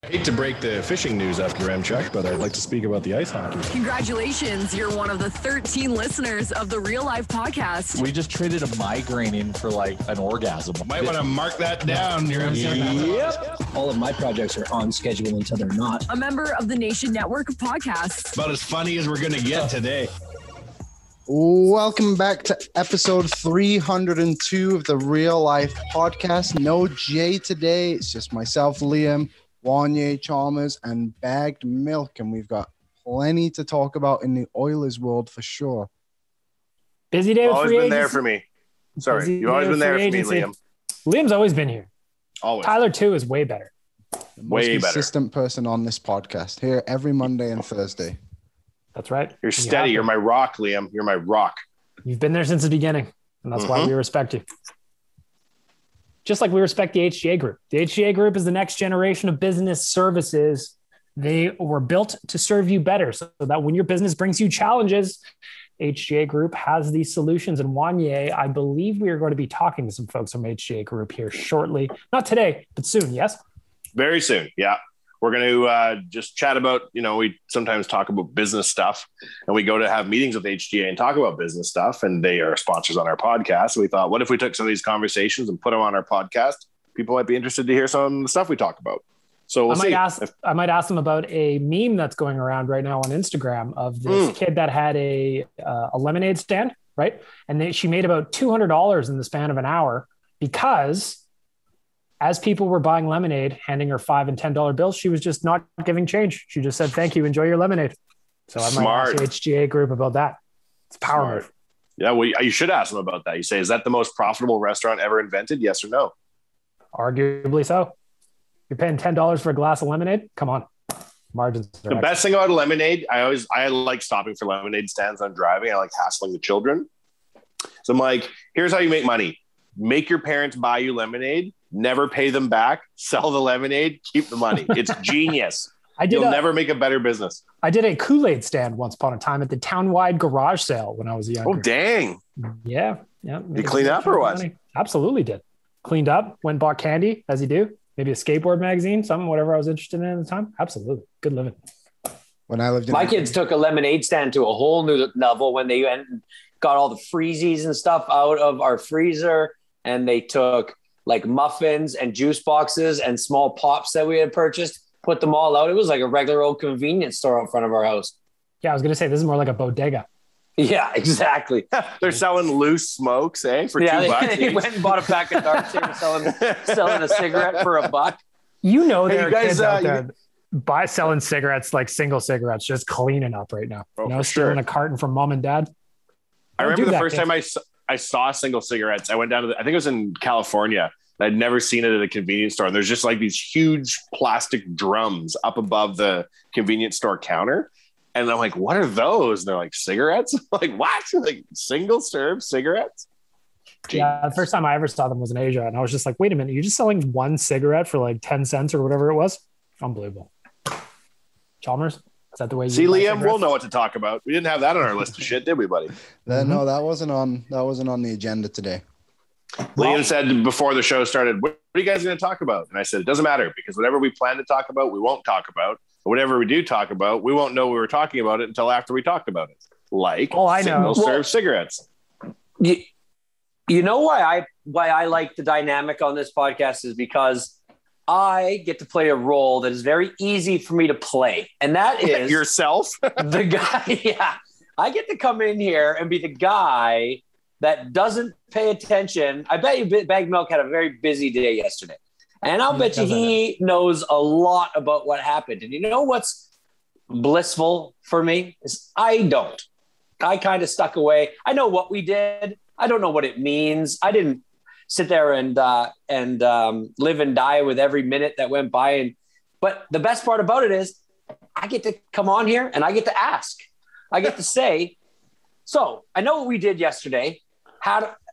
I hate to break the fishing news after Ramchuck, but I'd like to speak about the ice hockey. Congratulations, you're one of the 13 listeners of the Real Life Podcast. We just traded a migraine in for like an orgasm. Might want to mark that down. Yep. All of my projects are on schedule until they're not. A member of the Nation Network of Podcasts. About as funny as we're going to get today. Welcome back to episode 302 of the Real Life Podcast. No Jay today. It's just myself, Liam, Wanye, Chalmers, and Bagged Milk. And we've got plenty to talk about in the Oilers world for sure. Busy day with free agency. Always been there for me. Sorry. Busy You've always been there for me, agency. Liam. Liam's always been here. Always. Tyler, too, is way better. The most consistent person on this podcast. Here every Monday and Thursday. That's right. You're steady. You're my rock, Liam. You're my rock. You've been there since the beginning, and that's why we respect you. Just like we respect the HGA Group. The HGA Group is the next generation of business services. They were built to serve you better so that when your business brings you challenges, HGA Group has these solutions. And Wanye, I believe we are going to be talking to some folks from HGA Group here shortly. Not today, but soon, yes? Very soon, yeah. We're going to just chat about, we sometimes talk about business stuff, and we go to have meetings with HGA and talk about business stuff, and they are sponsors on our podcast. So we thought, what if we took some of these conversations and put them on our podcast? People might be interested to hear some of the stuff we talk about. So I might ask them about a meme that's going around right now on Instagram of this kid that had a lemonade stand, right? And she made about $200 in the span of an hour because as people were buying lemonade, handing her $5 and $10 bills, she was just not giving change. She just said, "Thank you, enjoy your lemonade." So I might ask the HGA Group about that. It's a power move. Yeah, well, you should ask them about that. You say, is that the most profitable restaurant ever invented? Yes or no? Arguably so. You're paying $10 for a glass of lemonade? Come on. Margins are the best thing about lemonade, I like stopping for lemonade stands on driving. I like hassling the children. So I'm like, here's how you make money. Make your parents buy you lemonade, never pay them back, sell the lemonade, keep the money. It's genius. You'll never make a better business. I did a Kool-Aid stand once upon a time at the town-wide garage sale when I was younger. Oh, dang. Yeah. You cleaned up or what? Absolutely did. Cleaned up, went and bought candy, as you do. Maybe a skateboard magazine, something, whatever I was interested in at the time. Absolutely. Good living. When I lived in my kids took a lemonade stand to a whole new level when they went and got all the freezies and stuff out of our freezer. And they took like muffins and juice boxes and small pops that we had purchased, put them all out. It was like a regular old convenience store out front of our house. Yeah, I was going to say, this is more like a bodega. Yeah, exactly. They're selling loose smokes, for $2. They went and bought a pack of darts. They were selling a cigarette for $1. There are kids out there selling cigarettes, like single cigarettes, just cleaning up right now. Stealing a carton from mom and dad. I remember the first time I saw single cigarettes. I went down to I think it was in California. I'd never seen it at a convenience store. And there's just like these huge plastic drums up above the convenience store counter. And I'm like, what are those? And they're like, cigarettes? I'm like, what? Like single serve cigarettes? Jeez. Yeah, the first time I ever saw them was in Asia. And I was just like, wait a minute, you're just selling one cigarette for like 10 cents or whatever it was? Unbelievable. Chalmers? Is that the way you see, Liam? We'll know what to talk about. We didn't have that on our list of shit, did we, buddy? No, that wasn't on the agenda today. Liam said before the show started, what are you guys going to talk about? And I said, it doesn't matter because whatever we plan to talk about, we won't talk about. Whatever we do talk about, we won't know we were talking about it until after we talked about it. Like single-serve cigarettes. You know why I like the dynamic on this podcast is because I get to play a role that is very easy for me to play. And that is yourself. The guy. Yeah. I get to come in here and be the guy that doesn't pay attention. I bet you Bag Milk had a very busy day yesterday. And I'll bet you he knows a lot about what happened. And you know what's blissful for me is I don't. I kind of stuck away. I know what we did. I don't know what it means. I didn't sit there and live and die with every minute that went by. But the best part about it is I get to come on here and I get to ask. I get to say, so I know what we did yesterday.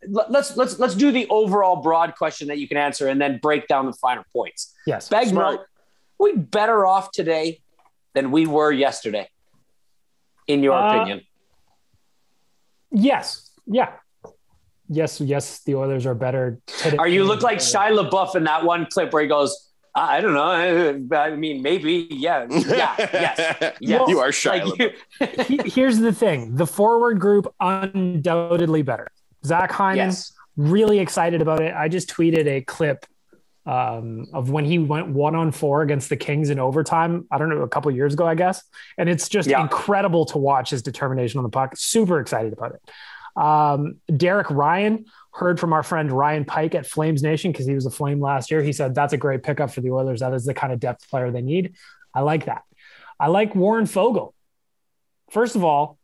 Let's do the overall broad question that you can answer and then break down the finer points. Yes. Bag Milk, we better off today than we were yesterday, in your opinion? Yes. Yeah. Yes, the Oilers are better today. You look like Shia LaBeouf in that one clip where he goes, I don't know. I mean, maybe. Yeah. Yes. You are shy. Here's the thing. The forward group undoubtedly better. Zach Hyman, really excited about it. I just tweeted a clip of when he went 1-on-4 against the Kings in overtime. I don't know, a couple of years ago, I guess. And it's just incredible to watch his determination on the puck. Super excited about it. Derek Ryan, heard from our friend Ryan Pike at Flames Nation because he was a Flame last year. He said that's a great pickup for the Oilers. That is the kind of depth player they need. I like that. I like Warren Foegele. First of all,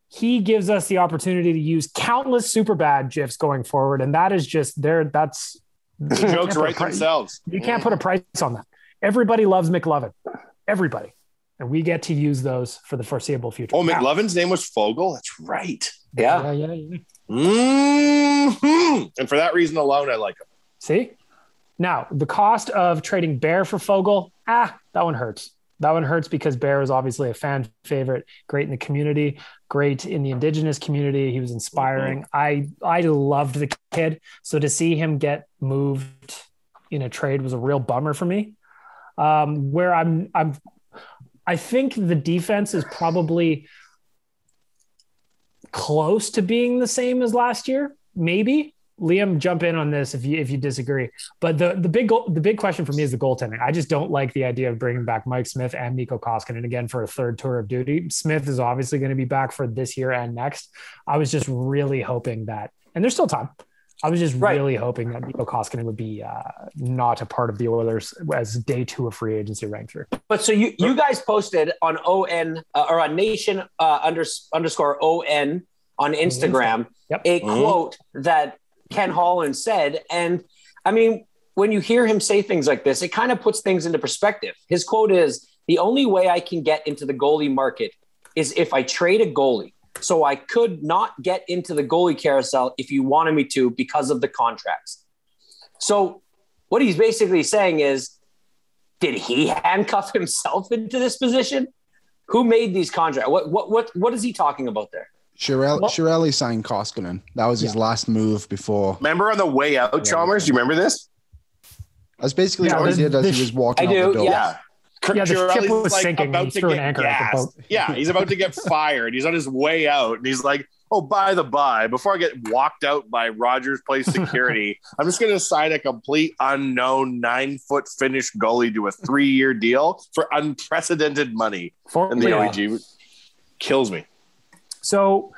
he gives us the opportunity to use countless super bad GIFs going forward. And that is just there. That's the jokes right themselves. You can't put a price on that. Everybody loves McLovin. Everybody. And we get to use those for the foreseeable future. Oh, McLovin's name was Foegele? That's right. Yeah. Mm-hmm. And for that reason alone, I like him. See? Now, the cost of trading Bear for Foegele, that one hurts. That one hurts because Bear is obviously a fan favorite, great in the community, great in the Indigenous community. He was inspiring. Mm-hmm. I loved the kid. So to see him get moved in a trade was a real bummer for me. Where I think the defense is probably close to being the same as last year. Maybe. Liam, jump in on this if you disagree. But the big question for me is the goaltending. I just don't like the idea of bringing back Mike Smith and Mikko Koskinen again for a third tour of duty. Smith is obviously going to be back for this year and next. I was just really hoping that, and there's still time. I was just really hoping that Mikko Koskinen would be not a part of the Oilers as day 2 of free agency rang through. But so you guys posted on ON or on Nation _ ON on Instagram a quote that Ken Holland said. And I mean, when you hear him say things like this, it kind of puts things into perspective. His quote is, "The only way I can get into the goalie market is if I trade a goalie. So I could not get into the goalie carousel if you wanted me to because of the contracts." So what he's basically saying is, did he handcuff himself into this position? Who made these contracts? What is he talking about there? Chiarelli signed Koskinen. That was his last move before. Remember on the way out, Chalmers? Do you remember this? That's basically what he did as he was walking out the door. Yeah. The ship was sinking. About to get gassed. Yeah, he's about to get fired. He's on his way out, and he's like, "Oh, by the by, before I get walked out by Rogers Place security, I'm just going to sign a complete unknown 9-foot Finnish goalie to a 3-year deal for unprecedented money." And the OEG kills me. So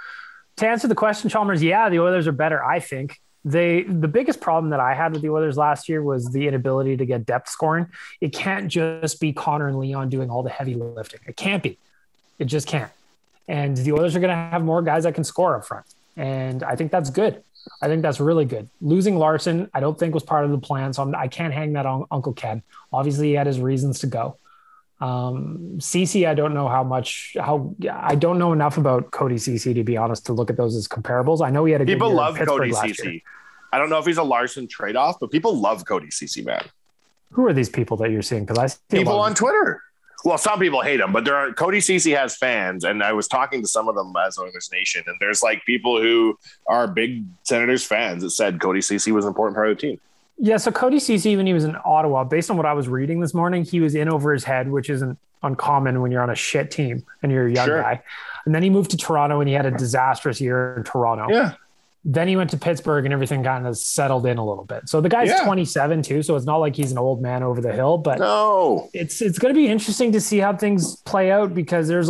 to answer the question, Chalmers, the Oilers are better, I think. The biggest problem that I had with the Oilers last year was the inability to get depth scoring. It can't just be Connor and Leon doing all the heavy lifting. It can't be. It just can't. And the Oilers are going to have more guys that can score up front. And I think that's good. I think that's really good. Losing Larson, I don't think was part of the plan. So I can't hang that on Uncle Ken. Obviously, he had his reasons to go. Cece, I don't know I don't know enough about Cody Cece, to be honest, to look at those as comparables. I know he had a good people year love in Pittsburgh Cody Cece. I don't know if he's a Larson trade-off, but people love Cody Cece, man. Who are these people that you're seeing? Because I see people on Twitter. Well, some people hate him, but Cody Cece has fans, and I was talking to some of them as Oilers Nation, and there's like people who are big Senators fans that said Cody Cece was an important part of the team. Yeah, so Cody Cece, when he was in Ottawa, based on what I was reading this morning, he was in over his head, which isn't uncommon when you're on a shit team and you're a young guy. And then he moved to Toronto and he had a disastrous year in Toronto. Yeah. Then he went to Pittsburgh and everything kind of settled in a little bit. So the guy's 27 too, so it's not like he's an old man over the hill, but it's going to be interesting to see how things play out, because there's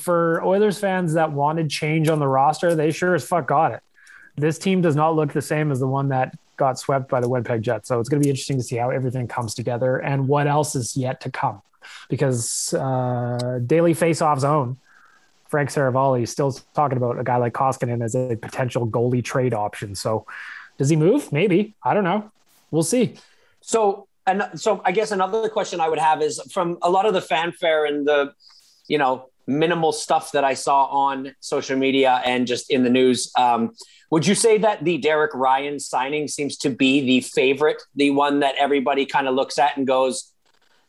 for Oilers fans that wanted change on the roster, they sure as fuck got it. This team does not look the same as the one that got swept by the Winnipeg Jets. So it's going to be interesting to see how everything comes together and what else is yet to come, because Daily Faceoff's own Frank Saravalli is still talking about a guy like Koskinen as a potential goalie trade option. So does he move? Maybe. I don't know. We'll see. So I guess another question I would have is, from a lot of the fanfare and the, minimal stuff that I saw on social media and just in the news, would you say that the Derek Ryan signing seems to be the favorite, the one that everybody kind of looks at and goes,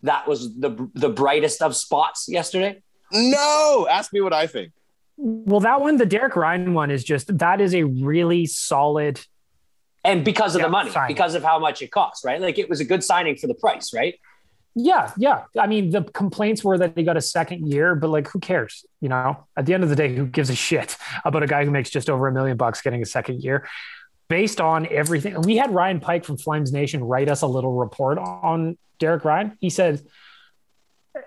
that was the brightest of spots yesterday? No, ask me what I think. Well, that one, the Derek Ryan one, that is a really solid. And because of the money, because of how much it costs, right? Like, it was a good signing for the price, right? Yeah. I mean, the complaints were that he got a second year, but like, who cares? You know, at the end of the day, who gives a shit about a guy who makes just over $1 million getting a second year? Based on everything, we had Ryan Pike from Flames Nation write us a little report on Derek Ryan. He said,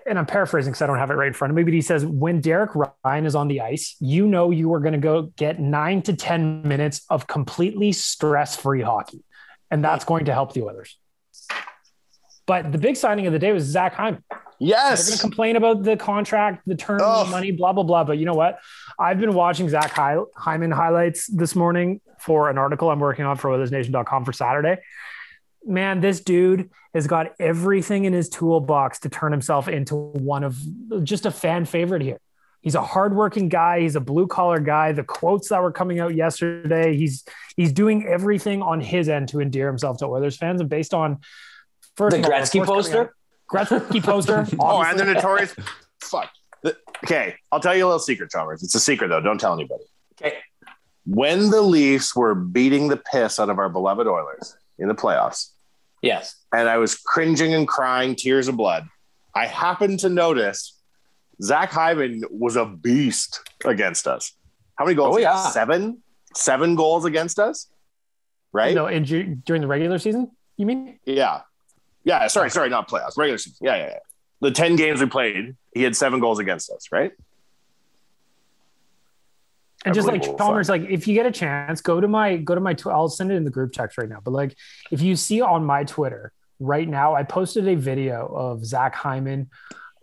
and I'm paraphrasing because I don't have it right in front of me, but he says, when Derek Ryan is on the ice, you know you are going to go get 9 to 10 minutes of completely stress-free hockey, and that's going to help the Oilers. But the big signing of the day was Zach Hyman. Yes. They're going to complain about the contract, the term, the money, blah, blah, blah. But you know what? I've been watching Zach Hyman highlights this morning for an article I'm working on for OilersNation.com for Saturday. Man, this dude has got everything in his toolbox to turn himself into one of just a fan favorite here. He's a hardworking guy. He's a blue collar guy. The quotes that were coming out yesterday, he's doing everything on his end to endear himself to Oilers fans. And based on the Gretzky poster, and the notorious fuck. Okay, I'll tell you a little secret, Chalmers. It's a secret though. Don't tell anybody. Okay. When the Leafs were beating the piss out of our beloved Oilers in the playoffs, yes, and I was cringing and crying tears of blood, I happened to notice Zach Hyman was a beast against us. How many goals? Oh, yeah. 7 goals against us, right? No, during the regular season, you mean? Yeah. Sorry, not playoffs, regular season. Yeah. The 10 games we played, he had 7 goals against us, right? And just like Chalmers, like if you get a chance, go to my I'll send it in the group text right now. But like if you see on my Twitter right now, I posted a video of Zach Hyman,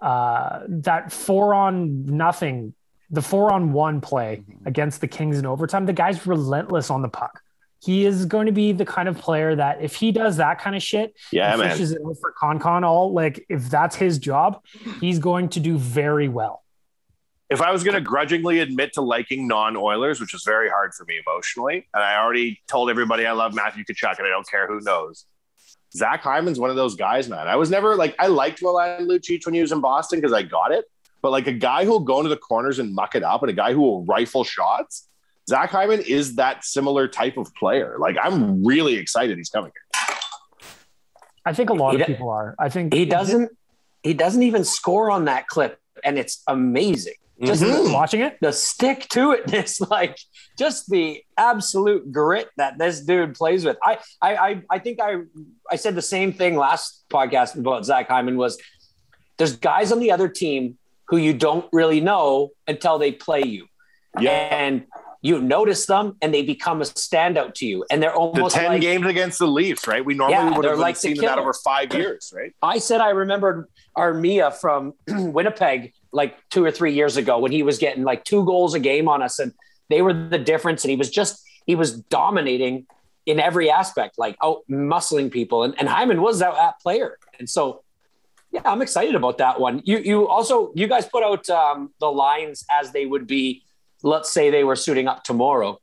that 4-on-0, the 4-on-1 play against the Kings in overtime. The guy's relentless on the puck. He is going to be the kind of player that if he does that kind of shit, fishes it for con all, like if that's his job, he's going to do very well. If I was going to grudgingly admit to liking non-Oilers, which is very hard for me emotionally, and I already told everybody I love Matthew Tkachuk and I don't care who knows, Zach Hyman's one of those guys, man. I was never like, I liked Milan Lucic when he was in Boston because I got it, but like a guy who'll go into the corners and muck it up and a guy who will rifle shots, Zach Hyman is that similar type of player. Like, I'm really excited he's coming here. I think a lot of people are. I think he doesn't even score on that clip, and it's amazing. Just watching it, the stick to it, it's like just the absolute grit that this dude plays with. I think I said the same thing last podcast about Zach Hyman was there's guys on the other team who you don't really know until they play you. Yeah. And you notice them and they become a standout to you. And they're almost the 10 games against the Leafs, right? We normally would have like seen that over 5 years, right? I said I remembered Armia from Winnipeg like 2 or 3 years ago when he was getting like 2 goals a game on us and they were the difference. And he was dominating in every aspect, like out muscling people. And Hyman was that player. And so, yeah, I'm excited about that one. You guys put out the lines as they would be. Let's say they were suiting up tomorrow.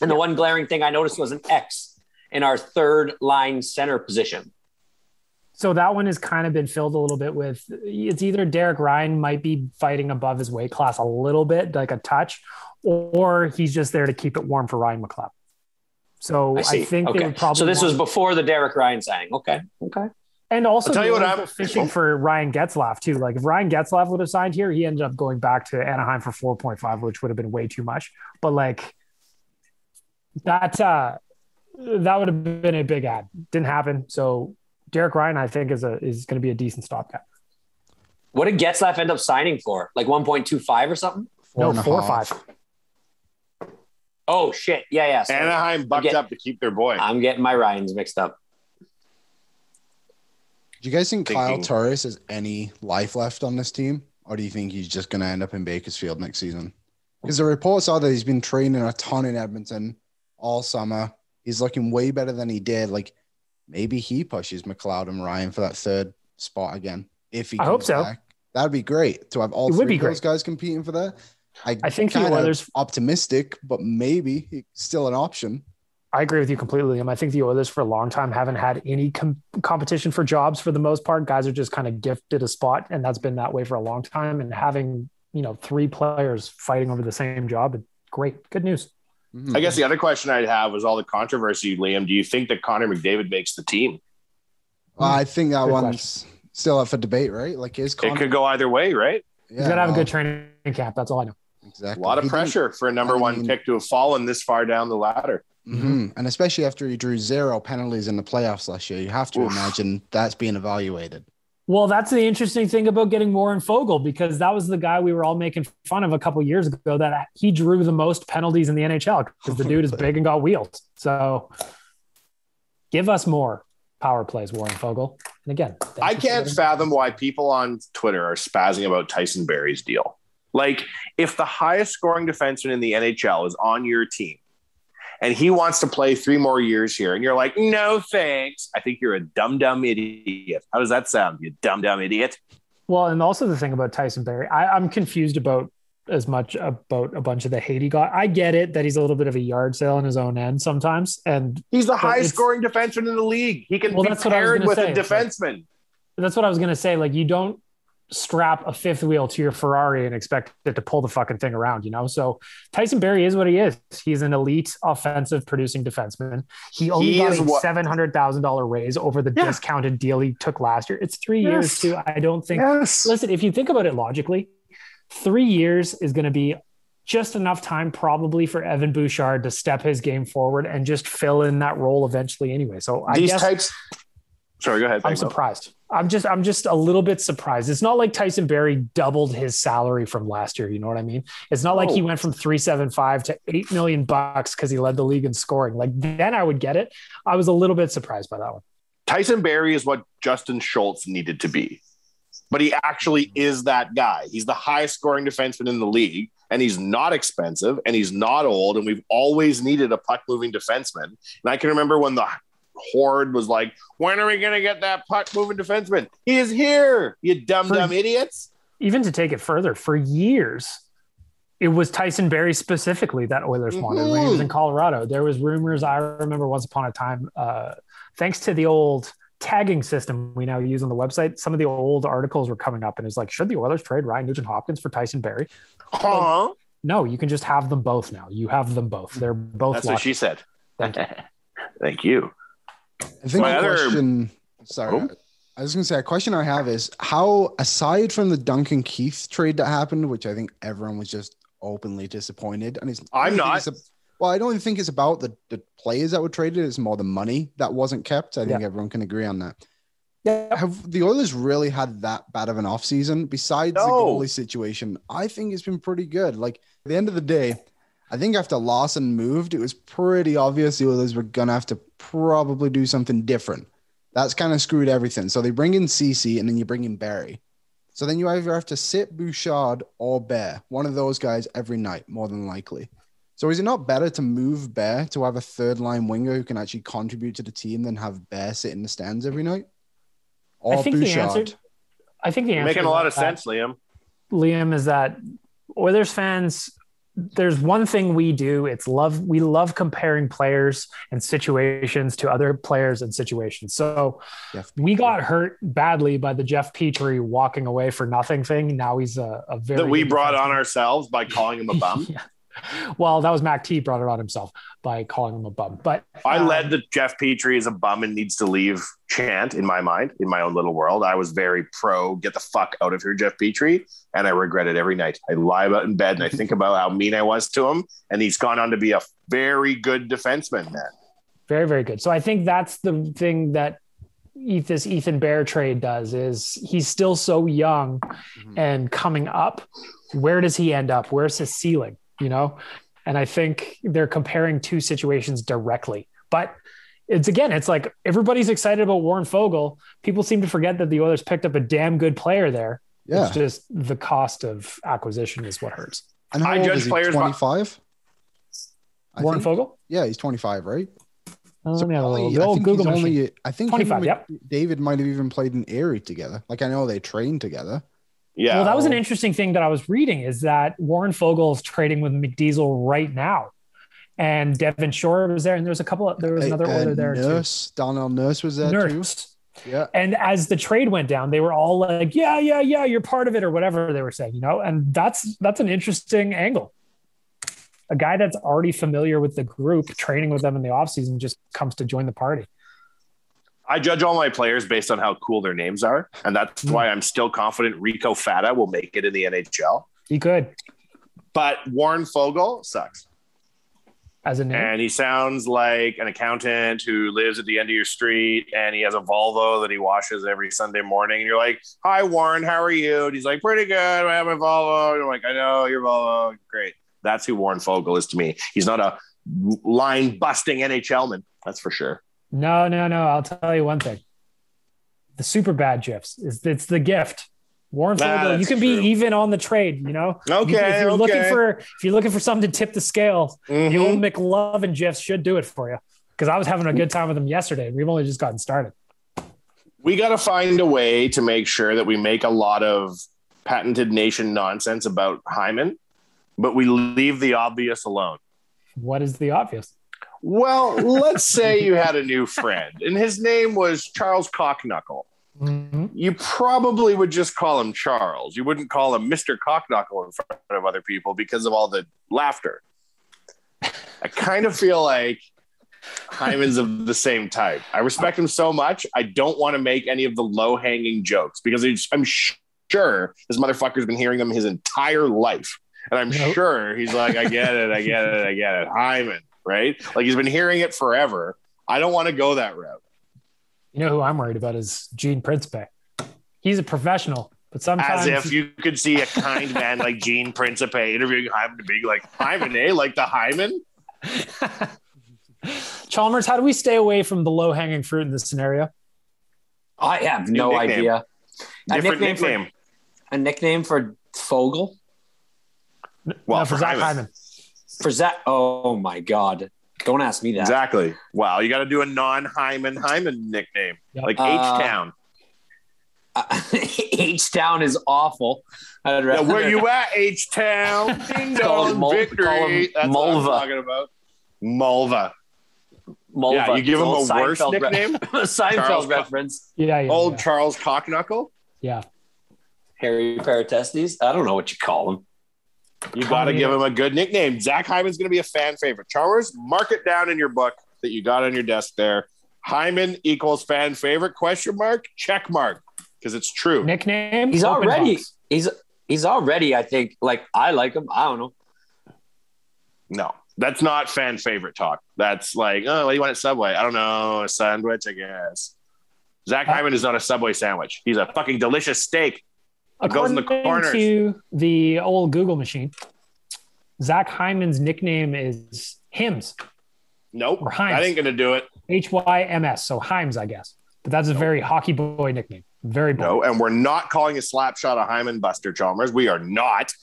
And the one glaring thing I noticed was an X in our third line center position. So that one has kind of been filled a little bit with, it's either Derek Ryan might be fighting above his weight class a little bit, like a touch, or he's just there to keep it warm for Ryan McLeod. So I think they would probably. So this was before the Derek Ryan signing. Okay. And also, I'll tell you what, I'm fishing for Ryan Getzlaf too. Like if Ryan Getzlaf would have signed here, he ended up going back to Anaheim for 4.5, which would have been way too much. But like that would have been a big ad. Didn't happen. So Derek Ryan, I think, is going to be a decent stopgap. What did Getzlaf end up signing for? Like 1.25 or something? 4.5. Oh shit! Yeah. Sorry. Anaheim bucked up to keep their boy. I'm getting my Ryans mixed up. Do you guys think Kyle Turris has any life left on this team? Or do you think he's just going to end up in Bakersfield next season? Because the reports are that he's been training a ton in Edmonton all summer. He's looking way better than he did. Like, maybe he pushes McLeod and Ryan for that third spot again. If he comes hope so. Back. That'd be great to have all three of those guys competing for that. I think the Oilers optimistic, but maybe it's still an option. I agree with you completely. I think the Oilers for a long time haven't had any competition for jobs for the most part. Guys are just kind of gifted a spot, and that's been that way for a long time. And having, 3 players fighting over the same job, great. Good news. I guess the other question I'd have was all the controversy, Liam. Do you think that Connor McDavid makes the team? I think that one's still up for debate, right? Like, it could go either way, right? Yeah, he's got to have a good training camp. That's all I know. Exactly. A lot of pressure for a number one pick to have fallen this far down the ladder. Mm-hmm. And especially after he drew 0 penalties in the playoffs last year, you have to imagine that's being evaluated. Well, that's the interesting thing about getting Warren Foegele, because that was the guy we were all making fun of a couple of years ago, that he drew the most penalties in the NHL because the dude is big and got wheels. So give us more power plays, Warren Foegele. And again, I can't fathom why people on Twitter are spazzing about Tyson Barrie's deal. Like, if the highest scoring defenseman in the NHL is on your team and he wants to play 3 more years here, and you're like, no, thanks, I think you're a dumb idiot. How does that sound, you dumb idiot? Well, and also the thing about Tyson Barrie, I'm confused about as much about a bunch of the hate he got. I get it that he's a little bit of a yard sale on his own end sometimes. And he's the highest scoring defenseman in the league. He can be paired with a defenseman. That's what I was going to say. Like, you don't strap a fifth wheel to your Ferrari and expect it to pull the fucking thing around, you know? So Tyson Barrie is what he is. He's an elite offensive producing defenseman. He only got a $700,000 raise over the discounted deal he took last year. It's 3 years too. I don't think, listen, if you think about it logically, 3 years is going to be just enough time probably for Evan Bouchard to step his game forward and just fill in that role eventually anyway. So Sorry, go ahead. I'm surprised. I'm just a little bit surprised. It's not like Tyson Barrie doubled his salary from last year. You know what I mean? It's not like he went from $375 to $8 million because he led the league in scoring. Like, then I would get it. I was a little bit surprised by that one. Tyson Barrie is what Justin Schultz needed to be, but he actually is that guy. He's the highest scoring defenseman in the league, and he's not expensive, and he's not old, and we've always needed a puck moving defenseman. And I can remember when the Horde was like, when are we going to get that puck moving defenseman? He is here, you dumb idiots. Even to take it further, for years, it was Tyson Barrie specifically that Oilers wanted when he was in Colorado. There was rumors, I remember once upon a time, thanks to the old tagging system we now use on the website, some of the old articles were coming up and it's like, should the Oilers trade Ryan Nugent-Hopkins for Tyson Barrie? Huh? Like, no, you can just have them both now. You have them both. They're both. That's what she said. Thank you. Thank you. I think I was going to say, a question I have is how, aside from the Duncan Keith trade that happened, which I think everyone was just openly disappointed, and I don't think it's about the players that were traded. It's more the money that wasn't kept. I think everyone can agree on that. Yeah. Have the Oilers really had that bad of an offseason? Besides the goalie situation, I think it's been pretty good. Like, at the end of the day, I think after Lawson moved, it was pretty obvious the Oilers were going to have to probably do something different. That's kind of screwed everything. So they bring in CC and then you bring in Barrie. So then you either have to sit Bouchard or Bear, one of those guys every night, more than likely. So is it not better to move Bear to have a third line winger who can actually contribute to the team than have Bear sit in the stands every night? Or I think Bouchard? the answer making a lot of sense, Liam. Liam, is that Oilers fans, there's one thing we do. We love comparing players and situations to other players and situations. So we got hurt badly by the Jeff Petrie walking away for nothing thing. Now he's a very that we brought on ourselves by calling him a bum. Yeah. Well, that was Mac T brought it on himself by calling him a bum. But I led the Jeff Petrie is a bum and needs to leave chant in my mind, in my own little world. I was very pro get the fuck out of here, Jeff Petrie, and I regret it every night. I lie about in bed and I think about how mean I was to him, and he's gone on to be a very good defenseman, man. Very, very good. So I think that's the thing that this Ethan Bear trade does, is he's still so young and coming up. Where does he end up? Where's his ceiling? You know, and I think they're comparing two situations directly. But it's like everybody's excited about Warren Foegele. People seem to forget that the Oilers picked up a damn good player there. Yeah. It's just the cost of acquisition is what hurts. And I judge players 25. Warren Foegele? Yeah, he's 25, right? So I think 25. Yep. David might have even played in Erie together. Like, I know they trained together. Yeah. Well, that was an interesting thing that I was reading, is that Warren Foegele is trading with McDiesel right now. And Devin Shore was there. And there was another Oiler there too. Donnell Nurse was there too. Yeah. And as the trade went down, they were all like, yeah, you're part of it, or whatever they were saying, you know? And that's an interesting angle. A guy that's already familiar with the group, training with them in the offseason, just comes to join the party. I judge all my players based on how cool their names are, and that's why I'm still confident Rico Fata will make it in the NHL. He could. But Warren Foegele sucks. As a name? And he sounds like an accountant who lives at the end of your street, and he has a Volvo that he washes every Sunday morning. And you're like, "Hi, Warren, how are you?" And he's like, "Pretty good. I have my Volvo." And you're like, "I know your Volvo. Great." That's who Warren Foegele is to me. He's not a line-busting NHLman. That's for sure. No. I'll tell you one thing. The super bad GIFs it's the gift. Warren Foegele, you can be even on the trade, you know? Okay. If you're looking for something to tip the scale, the old McLovin GIFs should do it for you. Because I was having a good time with them yesterday. We've only just gotten started. We got to find a way to make sure that we make a lot of patented nation nonsense about Hyman, but we leave the obvious alone. What is the obvious? Well, let's say you had a new friend and his name was Charles Cockknuckle. Mm-hmm. You probably would just call him Charles. You wouldn't call him Mr. Cockknuckle in front of other people because of all the laughter. I kind of feel like Hyman's of the same type. I respect him so much. I don't want to make any of the low-hanging jokes because I'm sure this motherfucker's been hearing them his entire life. And I'm sure he's like, I get it. Hyman, right? Like he's been hearing it forever. I don't want to go that route. You know who I'm worried about is Gene Principe. He's a professional, but sometimes... As if you could see a kind man like Gene Principe interviewing Hyman to be like, Hyman, eh? Like the Hyman? Chalmers, how do we stay away from the low-hanging fruit in this scenario? I have no idea. Different nickname. A nickname for Foegele? Well, no, for Zach Hyman. For Zach... Oh, my God. Don't ask me that. Exactly. Wow, you got to do a non-Hyman nickname, like H-Town. H-Town is awful. Where you at, H-Town? Ding dong, victory. That's what I'm talking about. Mulva. Yeah, you give him a worse nickname? Seinfeld reference. Yeah. Old Charles Cockknuckle? Yeah. Harry Paratestes? I don't know what you call him. You got to give him a good nickname. Zach Hyman's going to be a fan favorite. Chalmers, mark it down in your book that you got on your desk there. Hyman equals fan favorite, ? Check mark. Because it's true. Nickname? He's already, I think, like, I like him. I don't know. No, that's not fan favorite talk. That's like, oh, what do you want at Subway? I don't know. A sandwich, I guess. Zach Hyman is not a Subway sandwich. He's a fucking delicious steak. It goes in the corners. To the old Google machine, Zach Hyman's nickname is Hims. Nope. Or Hymes. That ain't going to do it. Hyms. So Hymes, I guess. But that's a very hockey boy nickname. Very boy. No, and we're not calling a slap shot a Hyman Buster, Chalmers. We are not.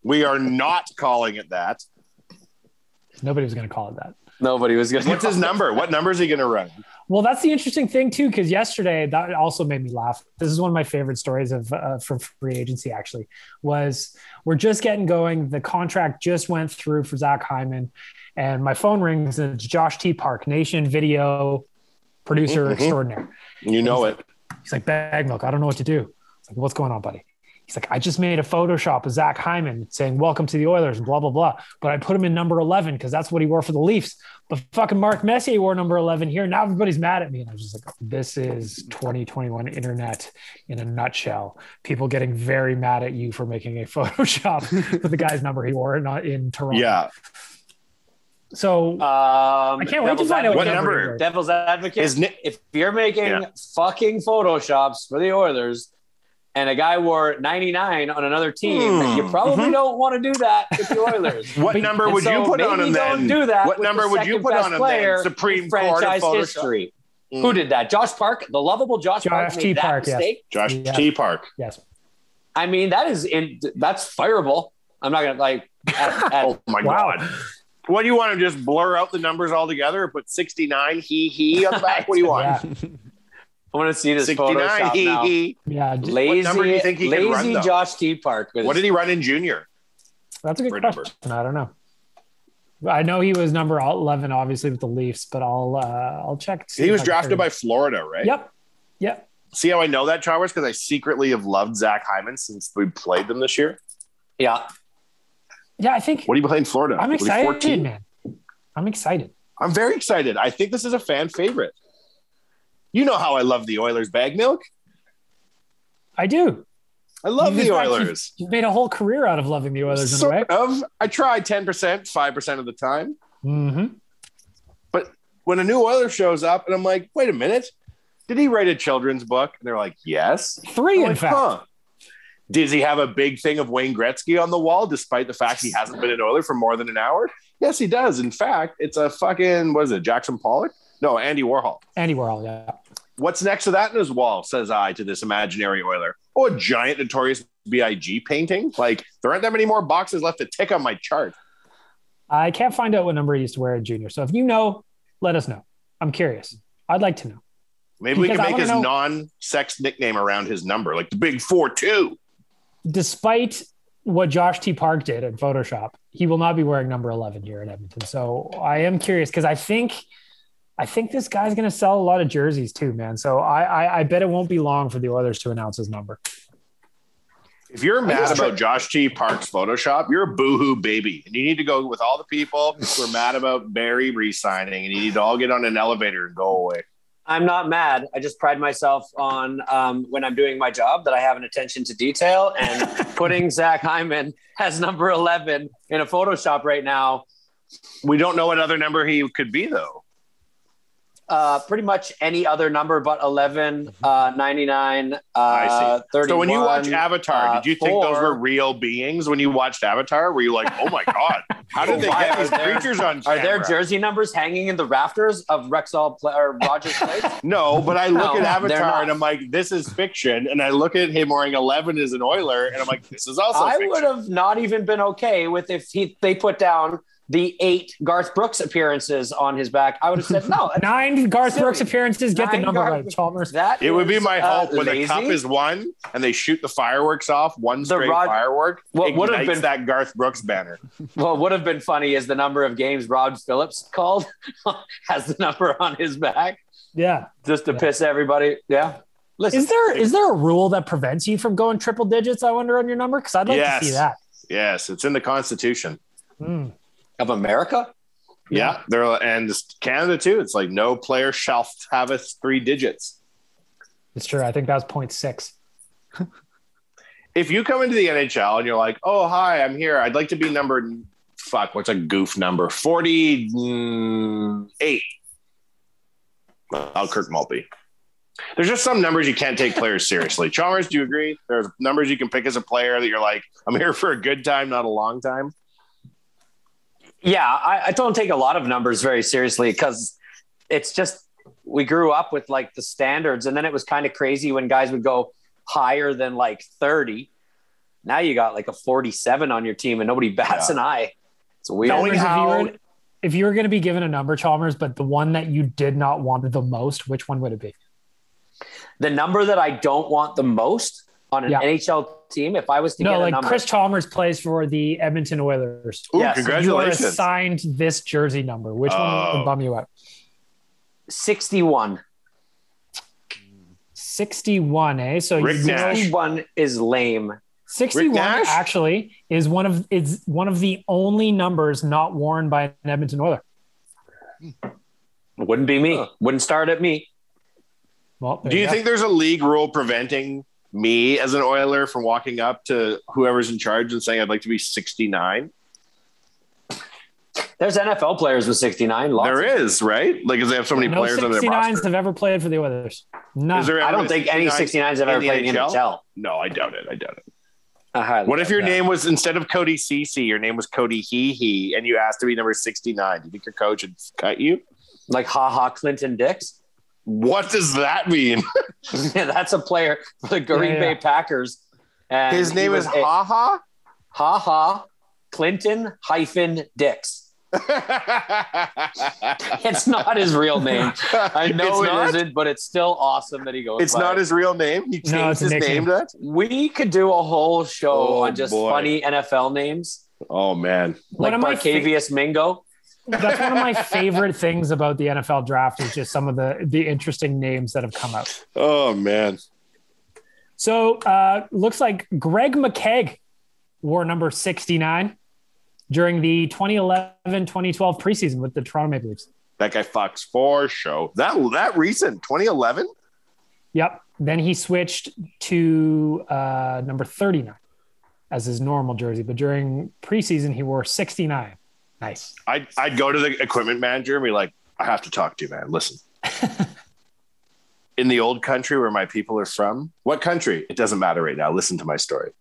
We are not calling it that. Nobody was going to call it that. Nobody was going to. What's his number? What number is he going to run? Well, that's the interesting thing too, because yesterday that also made me laugh. This is one of my favorite stories of from free agency. Actually, was we're just getting going. The contract just went through for Zach Hyman, and my phone rings and it's Josh T. Park, Nation video producer extraordinaire. You know it. He's like, Bag Milk, I don't know what to do. It's like, what's going on, buddy? He's like, I just made a Photoshop of Zach Hyman saying, welcome to the Oilers and blah, blah, blah. But I put him in number 11 because that's what he wore for the Leafs. But fucking Mark Messier wore number 11 here. Now everybody's mad at me. And I was just like, this is 2021 internet in a nutshell. People getting very mad at you for making a Photoshop with the guy's number he wore in Toronto. Yeah. So I can't wait to find out what number. Devil's advocate. If you're making fucking Photoshops for the Oilers, and a guy wore 99 on another team, you probably don't want to do that with the Oilers. What number would you put on him then? Don't do that. What number would you put on him then? Supreme Court of Photoshop. History. Who did that? Josh Park, the lovable Josh Park made that mistake. Yes. Josh T. Park. Yes. I mean, that's fireable. I'm not going to like. Oh my God. What do you want to just blur out the numbers altogether or put 69 he on the back? What do you want? Yeah. I want to see this Photoshop now. Yeah, lazy. What number do you think he can run, though? Josh T. Park. What did he run in junior? That's a good question. I don't know. I know he was number 11, obviously, with the Leafs, but I'll check. He was drafted by Florida, right? Yep. See how I know that, Chalmers? Because I secretly have loved Zach Hyman since we played them this year. Yeah, I think. What are you playing Florida? I'm excited, man. I'm excited. I'm very excited. I think this is a fan favorite. You know how I love the Oilers, bag milk. I do. I love the Oilers. You've made a whole career out of loving the Oilers in a way. I try 10%, 5% of the time. Mm-hmm. But when a new Oiler shows up and I'm like, wait a minute, did he write a children's book? And they're like, yes. 3, in fact. Huh. Does he have a big thing of Wayne Gretzky on the wall, despite the fact he hasn't been an Oiler for more than an hour? Yes, he does. In fact, it's a fucking, what is it, Jackson Pollock? No, Andy Warhol. Andy Warhol, yeah. What's next to that in his wall, says I to this imaginary Oiler? Oh, a giant Notorious B.I.G. painting? Like, there aren't that many more boxes left to tick on my chart. I can't find out what number he used to wear in junior. So if you know, let us know. I'm curious. I'd like to know. Maybe we can make his non-sex nickname around his number, like the Big 4-2. Despite what Josh T. Park did in Photoshop, he will not be wearing number 11 here in Edmonton. So I am curious because I think this guy's going to sell a lot of jerseys too, man. So I bet it won't be long for the Oilers to announce his number. If you're mad about Josh T. Park's Photoshop, you're a boohoo baby. And you need to go with all the people who are mad about Barrie re-signing, and you need to all get on an elevator and go away. I'm not mad. I just pride myself on when I'm doing my job that I have an attention to detail, and putting Zach Hyman as number 11 in a Photoshop right now. We don't know what other number he could be, though. Pretty much any other number but 11, 99, I see. 31. So when you watch Avatar, did you think those were real beings when you watched Avatar? Were you like, oh my God, how did they get these creatures on camera? Are there jersey numbers hanging in the rafters of Rexall or Rogers Place? No, but I look at Avatar and I'm like, this is fiction. And I look at him wearing 11 as an Oiler and I'm like, this is also fiction. I would have not even been okay with if they put down the 8 Garth Brooks appearances on his back. I would have said no. 9 Garth Brooks appearances. Get the number right, Chalmers. It would be my hope when the cup is won and they shoot the fireworks off, one straight firework. What would have been that Garth Brooks banner? What would have been funny is the number of games Rod Phillips called has the number on his back. Yeah, just to piss everybody. Yeah. Listen, is there a rule that prevents you from going triple digits? I wonder on your number because I'd like to see that. Yes, it's in the Constitution. Of America? Yeah, and Canada too. It's like no player shall have 3 digits. It's true. I think that was 0.6. If you come into the NHL and you're like, oh, hi, I'm here. I'd like to be number, what's a goof number? 48. I'll Kirk Maltby. There's just some numbers you can't take players seriously. Chalmers, do you agree? There's numbers you can pick as a player that you're like, I'm here for a good time, not a long time. Yeah, I don't take a lot of numbers very seriously because it's just we grew up with like the standards, and then it was kind of crazy when guys would go higher than like 30. Now you got like a 47 on your team and nobody bats an eye. It's weird. If you were going to be given a number, Chalmers, but the one that you did not want the most, which one would it be? The number that I don't want the most on an NHL team, if I was to get a number. Chris Chalmers plays for the Edmonton Oilers. Ooh, yes, congratulations. You are assigned this jersey number. Which one would bum you out? 61. 61, eh? So Rick 61 is lame. 61 actually is one of the only numbers not worn by an Edmonton Oiler. Wouldn't be me. Wouldn't start at me. Well, do you think there's a league rule preventing me as an Oiler from walking up to whoever's in charge and saying I'd like to be 69? There's NFL players with 69. There is, right? Like, because they have so many players on their roster. 69s have ever played for the Oilers. No, I don't think any 69s have ever played in the NHL. No, I doubt it. What if your name was, instead of Cody Cece, your name was Cody He, and you asked to be number 69? Do you think your coach would cut you? Like Clinton Dix? What does that mean? Yeah, that's a player for the Green Bay Packers. And his name is Clinton Dix. It's not his real name. I know it isn't, but it's still awesome that he goes. It's not his real name. He changed his name to that. We could do a whole show on just funny NFL names. Oh man, like Barcavius Mingo. That's one of my favorite things about the NFL draft is just some of the interesting names that have come out. Oh man. So looks like Greg McKegg wore number 69 during the 2011-2012 preseason with the Toronto Maple Leafs. That guy fucks for show. That recent 2011. Yep. Then he switched to number 39 as his normal jersey, but during preseason he wore 69. Nice. I'd go to the equipment manager and be like, I have to talk to you, man. Listen. In the old country where my people are from, what country? It doesn't matter right now. Listen to my story.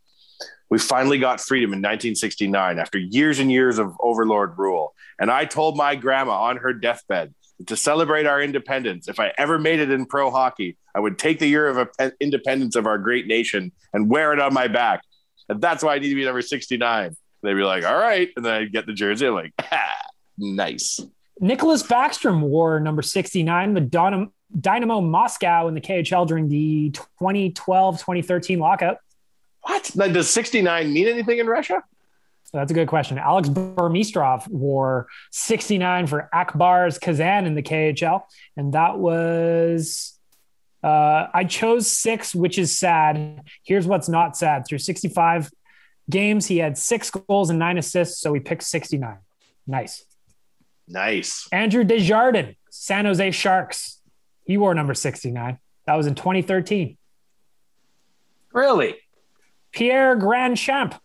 We finally got freedom in 1969 after years and years of overlord rule. And I told my grandma on her deathbed that to celebrate our independence, if I ever made it in pro hockey, I would take the year of independence of our great nation and wear it on my back. And that's why I need to be number 69. They'd be like, all right. And then I'd get the jersey. I'm like, nice. Nicholas Backstrom wore number 69 with Dynamo Moscow in the KHL during the 2012-2013 lockout. What? Does 69 mean anything in Russia? So that's a good question. Alex Burmistrov wore 69 for Akbars Kazan in the KHL. And that was, I chose 6, which is sad. Here's what's not sad. Through 65 games, he had 6 goals and 9 assists. So we picked 69. Nice. Andrew Desjardins, San Jose Sharks. He wore number 69. That was in 2013. Really? Pierre Grandchamp.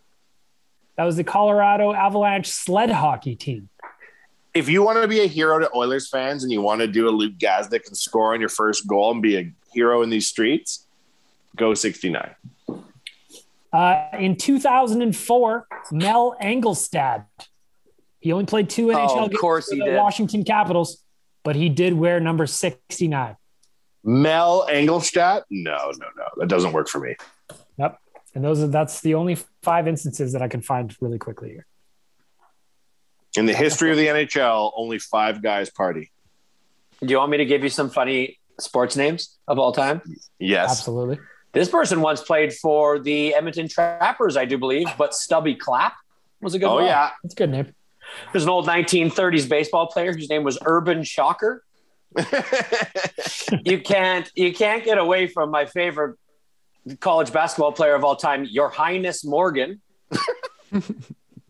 That was the Colorado Avalanche sled hockey team. If you want to be a hero to Oilers fans and you want to do a Luke Gazdick and score on your first goal and be a hero in these streets, go 69. In 2004, Mel Engelstad. He only played 2 NHL games for the Washington Capitals, but he did wear number 69. Mel Engelstad? No. That doesn't work for me. Yep. And that's the only 5 instances that I can find really quickly here. In the history of the NHL, only 5 guys party. Do you want me to give you some funny sports names of all time? Yes. Absolutely. This person once played for the Edmonton Trappers, I do believe, but Stubby Clapp was a good one. Oh, yeah. That's a good name. There's an old 1930s baseball player whose name was Urban Shocker. You can't get away from my favorite college basketball player of all time, Your Highness Morgan.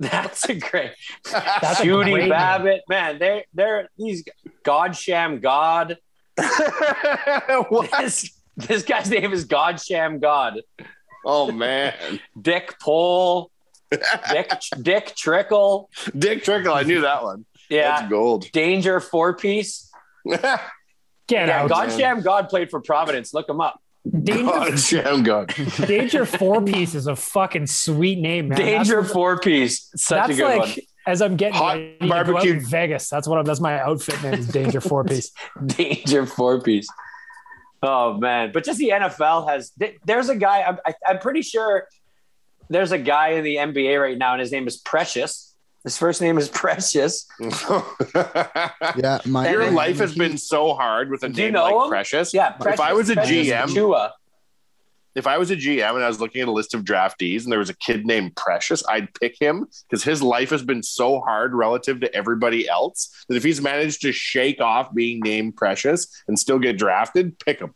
That's a great. That's Judy a great Babbitt, man. They're these Godsham God. This guy's name is Godsham God. Oh man, Dick Pole, Dick Trickle. Dick Trickle. I knew that one. Yeah, that's gold. Danger 4-piece. Get out. Godsham God played for Providence. Look him up. Godsham God. Danger 4-piece is a fucking sweet name, man. Danger 4-piece. Such a good one. As I'm getting ready to go out barbecue in Vegas, that's my outfit name is Danger 4-piece. Danger 4-piece. Oh man, but just the NFL has. There's a guy. I'm pretty sure there's a guy in the NBA right now, and his name is Precious. His first name is Precious. Yeah, your life has been so hard with a name like him? Precious. Yeah, Precious, if I was a GM, Chua. If I was a GM and I was looking at a list of draftees and there was a kid named Precious, I'd pick him because his life has been so hard relative to everybody else that if he's managed to shake off being named Precious and still get drafted, pick him.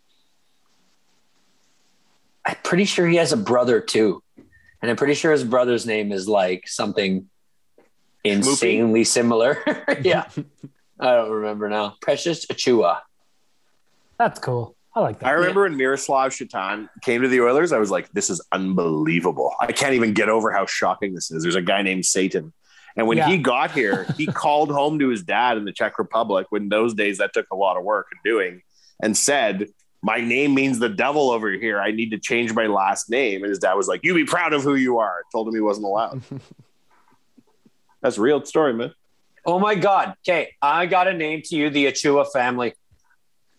I'm pretty sure he has a brother too. And I'm pretty sure his brother's name is like something insanely similar. Yeah. I don't remember now. Precious Achua. That's cool. I like that. I remember when Miroslav Shatan came to the Oilers, I was like, this is unbelievable. I can't even get over how shocking this is. There's a guy named Satan. And when he got here, he called home to his dad in the Czech Republic, when those days that took a lot of work and doing, and said, my name means the devil over here. I need to change my last name. And his dad was like, you be proud of who you are. I told him he wasn't allowed. That's a real story, man. Oh my God. Okay. I got to name to you the Achua family.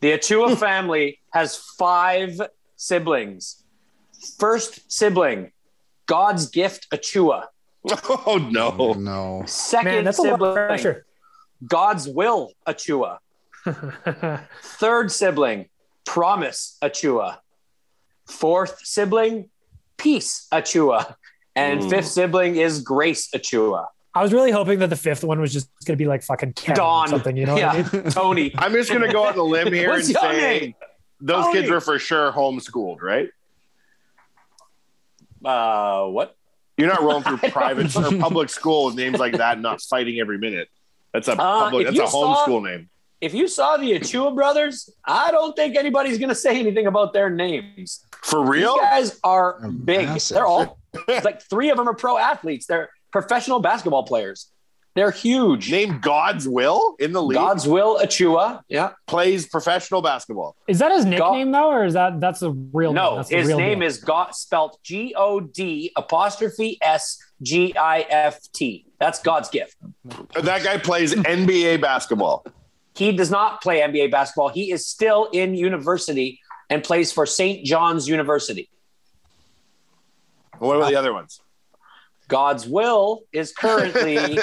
The Achua family has 5 siblings. First sibling, God's gift Achua. Oh, no. No. Second that's a lot of sibling, pressure. God's will Achua. Third sibling, Promise Achua. Fourth sibling, Peace Achua. And fifth sibling is Grace Achua. I was really hoping that the 5th one was just going to be like fucking Kevin Dawn. or something, you know what I mean? Tony. I'm just going to go on the limb here and What's your say name? those Tony. kids were for sure homeschooled, right? What? You're not rolling through private or public school with names like that, not fighting every minute. That's a public. That's a homeschool name. if you saw the Achua brothers, I don't think anybody's going to say anything about their names. For real? These guys are big. Massive. They're all like 3 of them are pro athletes. They're professional basketball players. They're huge. Named God's Will in the league. God's Will Achua. Yeah. Plays professional basketball. Is that his nickname though, or is that's a real name? No, That's the his real name deal. is God, spelled GOD''SGIFT. That's God's gift. That guy plays NBA basketball. He does not play NBA basketball. He is still in university and plays for St. John's University. What about the other ones? God's Will is currently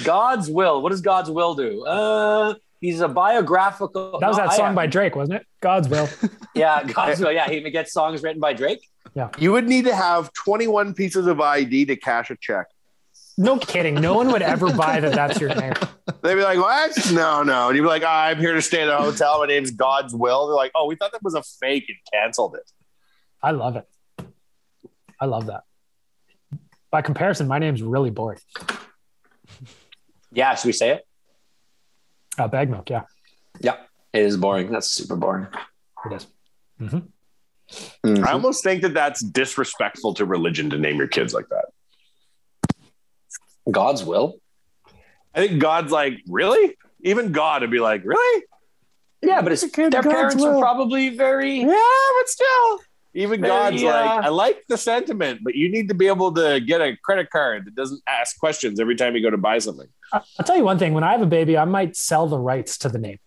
God's Will. What does God's Will do? He's a biographical. That was that song by Drake, wasn't it? God's Will. Yeah, God's Will. Yeah, he gets songs written by Drake. You would need to have 21 pieces of ID to cash a check. No kidding. No one would ever buy that that's your name. They'd be like, what? No. And you'd be like, I'm here to stay at a hotel. My name's God's Will. They're like, oh, we thought that was a fake and canceled it. I love it. I love that. By comparison, my name's really boring. Yeah, should we say it? Bag milk, yeah. Yeah, it is boring. That's super boring. It is. Mm-hmm. Mm-hmm. I almost think that that's disrespectful to religion to name your kids like that. God's Will? I think God's like, really? Even God would be like, really? Yeah, but their parents were probably very... Yeah, but still. Even Very, God's like, I like the sentiment, but you need to be able to get a credit card that doesn't ask questions every time you go to buy something. I'll tell you one thing. When I have a baby, I might sell the rights to the name.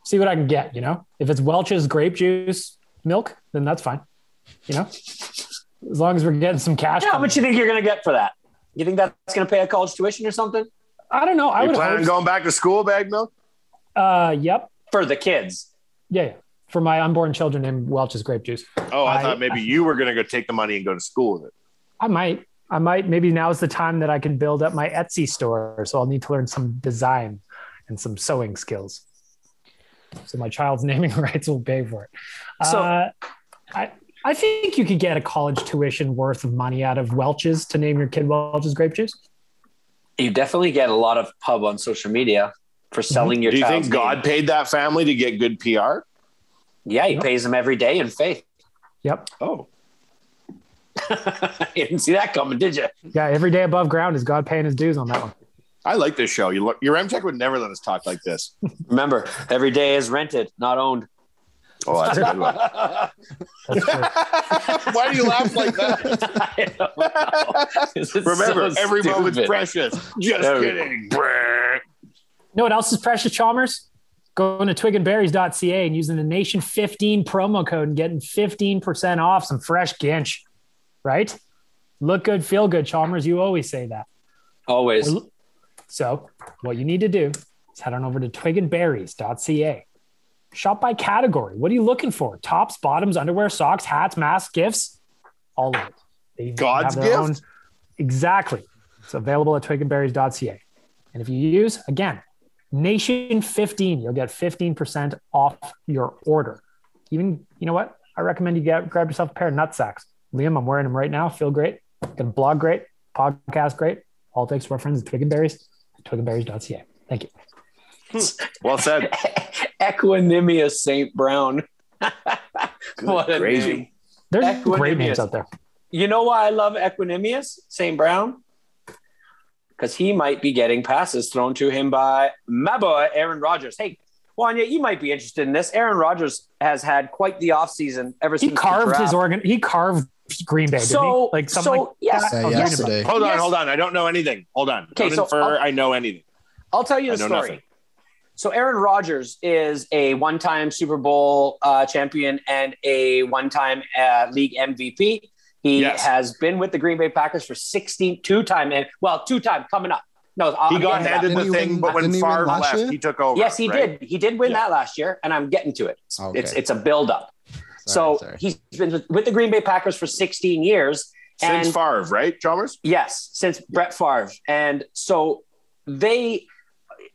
See what I can get, you know? If it's Welch's grape juice milk, then that's fine. You know? As long as we're getting some cash. How much do you think you're going to get for that? You think that's going to pay a college tuition or something? I don't know. I You would plan on going back to school, bag milk? Yep. For the kids. Yeah. For my unborn children named Welch's grape juice. Oh, I thought maybe you were going to go take the money and go to school with it. I might. Maybe now is the time that I can build up my Etsy store. So I'll need to learn some design and some sewing skills. So my child's naming rights will pay for it. So I think you could get a college tuition worth of money out of Welch's to name your kid Welch's grape juice. you definitely get a lot of pub on social media for selling your Do you child's think God name. paid that family to get good PR? Yeah, he pays them every day in faith. Yep. Oh. You didn't see that coming, did you? Yeah, every day above ground is God paying his dues on that one. I like this show. Your MTech would never let us talk like this. Remember, every day is rented, not owned. Oh, that's a good one. That's true. Why do you laugh like that? I don't know. Remember, So every moment's stupid. precious. Just Every- kidding. Know what else is precious, Chalmers? Going to twigandberries.ca and using the Nation 15 promo code and getting 15% off some fresh ginch, right? Look good, feel good, Chalmers. You always say that. Always. So what you need to do is head on over to twigandberries.ca. Shop by category. What are you looking for? Tops, bottoms, underwear, socks, hats, masks, gifts, all of it. They God's have their gift? own- Exactly. It's available at twigandberries.ca. And if you use, again, Nation 15, you'll get 15% off your order. Even, you know what? I recommend you grab yourself a pair of nut sacks. Liam, I'm wearing them right now. Feel great. Can blog great. Podcast great. All thanks to our friends at Twig and Berries, twigandberries.ca. Thank you. Well said. Equanimous St. Brown. What a Crazy. name. There's great Equanimous. names out there. You know why I love Equanimous St. Brown? Because he might be getting passes thrown to him by my boy, Aaron Rodgers. Hey, Wanya, you might be interested in this. Aaron Rodgers has had quite the offseason ever since He carved the draft. He carved Green Bay, didn't he? Like something like yes. that. Yeah, I was reading about yesterday. it. Hold on, Yes. hold on. I don't know anything. Hold on. Okay, Don't so infer I'll- I know anything. I'll tell you the I know story. nothing. So Aaron Rodgers is a one-time Super Bowl champion and a one-time league MVP. He Yes. has been with the Green Bay Packers for 2-time coming up. No, He I'm got getting to that. handed the Didn't he thing, win- but when didn't he win Favre last left, year? he took over. Yes, he right? did. He did win that last year, and I'm getting to it. Okay. It's a build-up. Sorry. He's been with the Green Bay Packers for 16 years. Since and Favre, right, Chalmers? Yes, since Brett Favre. And so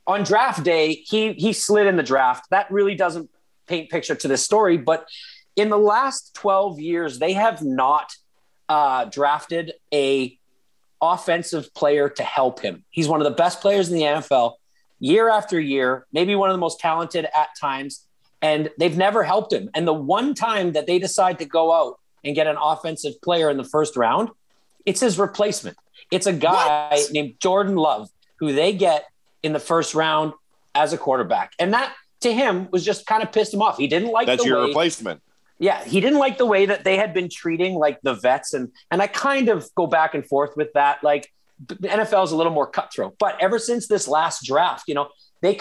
on draft day, he slid in the draft. That really doesn't paint picture to this story, but in the last 12 years, they have not drafted a offensive player to help him. He's one of the best players in the NFL year after year, maybe one of the most talented at times, and they've never helped him. And the one time that they decide to go out and get an offensive player in the first round, it's his replacement. It's a guy named Jordan Love who they get in the first round as a quarterback. And that to him was just kind of pissed him off. He didn't like that's the your way, replacement. Yeah, he didn't like the way that they had been treating like the vets. And I kind of go back and forth with that. Like the NFL is a little more cutthroat. But ever since this last draft, you know, they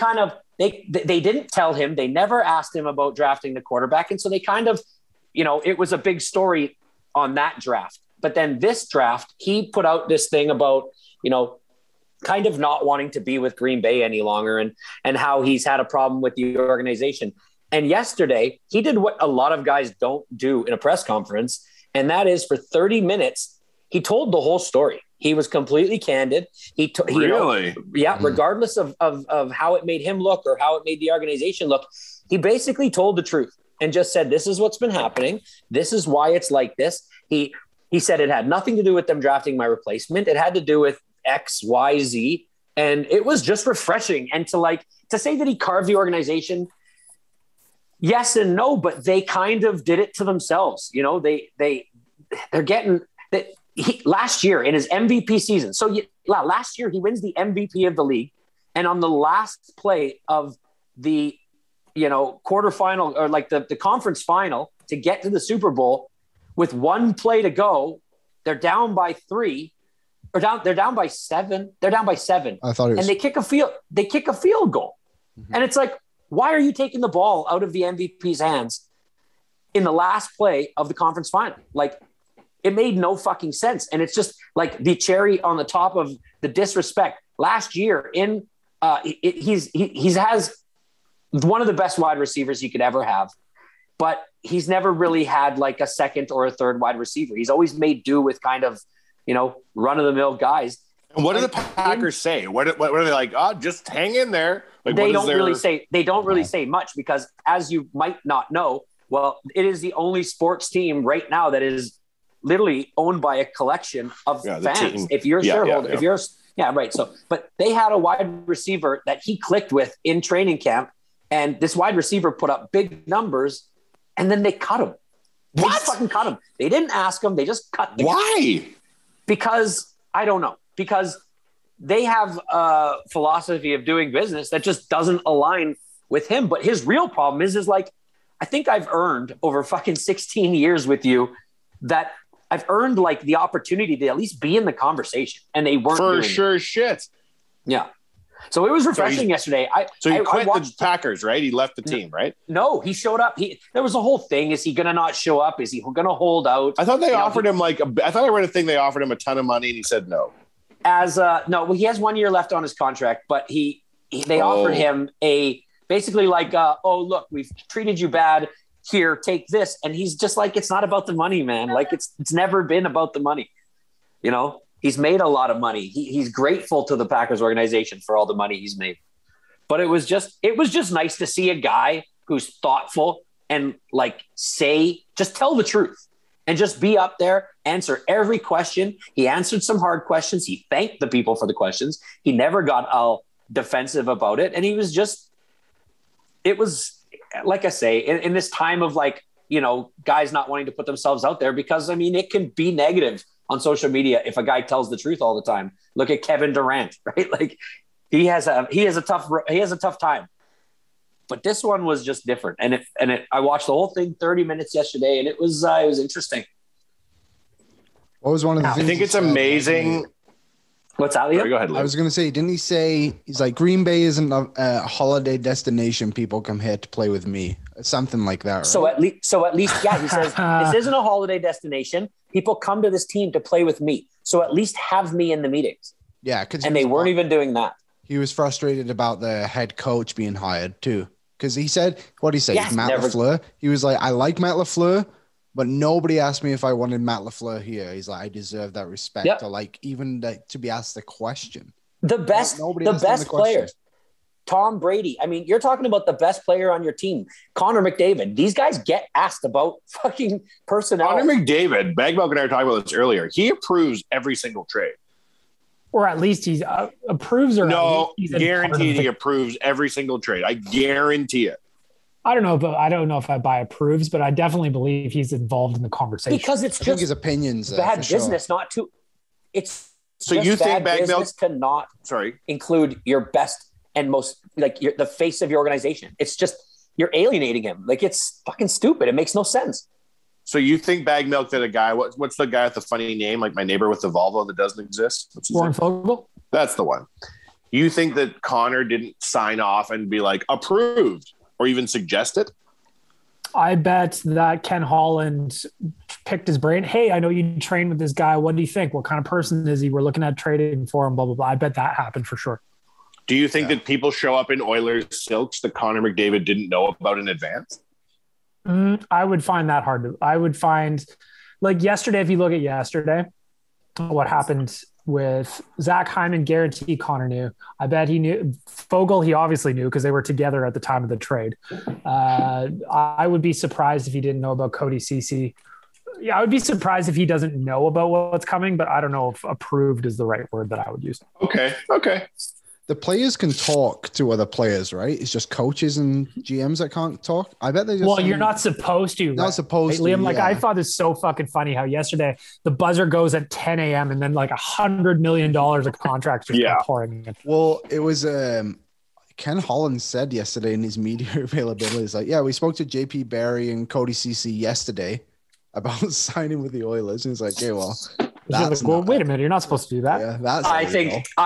didn't tell him. They never asked him about drafting the quarterback. And so they kind of, you know, it was a big story on that draft. But then this draft, he put out this thing about, you know, kind of not wanting to be with Green Bay any longer and how he's had a problem with the organization. And yesterday, he did what a lot of guys don't do in a press conference, and that is for 30 minutes, he told the whole story. He was completely candid. Really? Regardless of how it made him look or how it made the organization look, he basically told the truth and just said, this is what's been happening. This is why it's like this. He said it had nothing to do with them drafting my replacement. It had to do with X, Y, Z. And it was just refreshing. And to say that he carved the organization, yes and no, but they kind of did it to themselves. You know, they're getting that last year in his MVP season. So last year he wins the MVP of the league. And on the last play of the, you know, quarterfinal or like the conference final to get to the Super Bowl with one play to go, they're down by 3 or they're down by 7. They're down by 7. I thought it was, and they kick a field goal. Mm-hmm. And it's like, why are you taking the ball out of the MVP's hands in the last play of the conference final? Like, it made no fucking sense. And it's just like the cherry on the top of the disrespect. Last year, he has one of the best wide receivers you could ever have, but he's never really had like a second or a third wide receiver. He's always made do with kind of, you know, run-of-the-mill guys. And what do the Packers say? What are they like? Oh, just hang in there. Like, they don't really say much because, as you might not know, well, it is the only sports team right now that is literally owned by a collection of fans. Team. If you're a shareholder, right. So, but they had a wide receiver that he clicked with in training camp, and this wide receiver put up big numbers, and then they cut him. They just fucking cut him. They didn't ask him. They just cut the guy. Why? Because I don't know. Because they have a philosophy of doing business that just doesn't align with him. But his real problem is like, I think I've earned over fucking 16 years with you that I've earned like the opportunity to at least be in the conversation. And they weren't for sure. Shit. Yeah. So it was refreshing yesterday. He quit the Packers, right? He left the team, right? No, he showed up. There was a whole thing. Is he going to not show up? Is he going to hold out? I thought they offered him I thought I read a thing. They offered him a ton of money and he said no. He has 1 year left on his contract, but they offered him basically like, oh, look, we've treated you bad here. Take this. And he's just like, it's not about the money, man. Like it's never been about the money. You know, he's made a lot of money. He's grateful to the Packers organization for all the money he's made, but it was just nice to see a guy who's thoughtful and like just tell the truth. And just be up there, answer every question. He answered some hard questions. He thanked the people for the questions. He never got all defensive about it. And it was, like I say, in this time of like, you know, guys not wanting to put themselves out there because, I mean, it can be negative on social media if a guy tells the truth all the time. Look at Kevin Durant, right? Like he has a tough time. But this one was just different. And I watched the whole thing 30 minutes yesterday, and it was interesting. What was one of the things? I think it's amazing. What's that, Liam? Sorry, go ahead, Liam. I was going to say, didn't he say, he's like, Green Bay isn't a holiday destination. People come here to play with me. Something like that, right? So at least, yeah, he says, this isn't a holiday destination. People come to this team to play with me. So at least have me in the meetings. Yeah. And they weren't even doing that. He was frustrated about the head coach being hired too. Because he said, what did he say? Yes, Matt LaFleur. He was like, I like Matt LaFleur, but nobody asked me if I wanted Matt LaFleur here. He's like, I deserve that respect. Yep. Or like even to be asked the question. The best players. Tom Brady. I mean, you're talking about the best player on your team, Connor McDavid. These guys get asked about fucking personnel. Connor McDavid, Bagmilk and I were talking about this earlier. He approves every single trade. or at least he approves, or no, guaranteed he approves every single trade. I guarantee it. I don't know if I buy approves, but I definitely believe he's involved in the conversation because it's I think his opinions bad business not to. It's so you think bad Bagmel to not include your best and most like the face of your organization. It's just you're alienating him. Like it's fucking stupid. It makes no sense. So you think Bag Milk that a guy? What's the guy with the funny name? Like my neighbor with the Volvo that doesn't exist. Warren Foegele. That's the one. You think that Connor didn't sign off and be like approved or even suggest it? I bet that Ken Holland picked his brain. Hey, I know you train with this guy. What do you think? What kind of person is he? We're looking at trading for him, blah, blah, blah. I bet that happened for sure. Do you think that people show up in Oilers silks that Connor McDavid didn't know about in advance? I would find that hard to. I would find, like yesterday, if you look at yesterday, what happened with Zach Hyman, guarantee Connor knew. I bet he knew. Foegele, he obviously knew because they were together at the time of the trade. I would be surprised if he didn't know about Cody Ceci. Yeah, I would be surprised if he doesn't know about what's coming, but I don't know if approved is the right word that I would use. Okay. The players can talk to other players, right? It's just coaches and GMs that can't talk. I bet they just. Well, you're not supposed to. Not supposed to. Liam, like I thought it's so fucking funny how yesterday the buzzer goes at 10 a.m. and then like $100 million of contracts just pouring in. Well, it was Ken Holland said yesterday in his media availability, he's like, yeah, we spoke to JP Barrie and Cody Ceci yesterday about signing with the Oilers. And he's like, okay, well, wait a minute, you're not supposed to do that. Yeah, that's I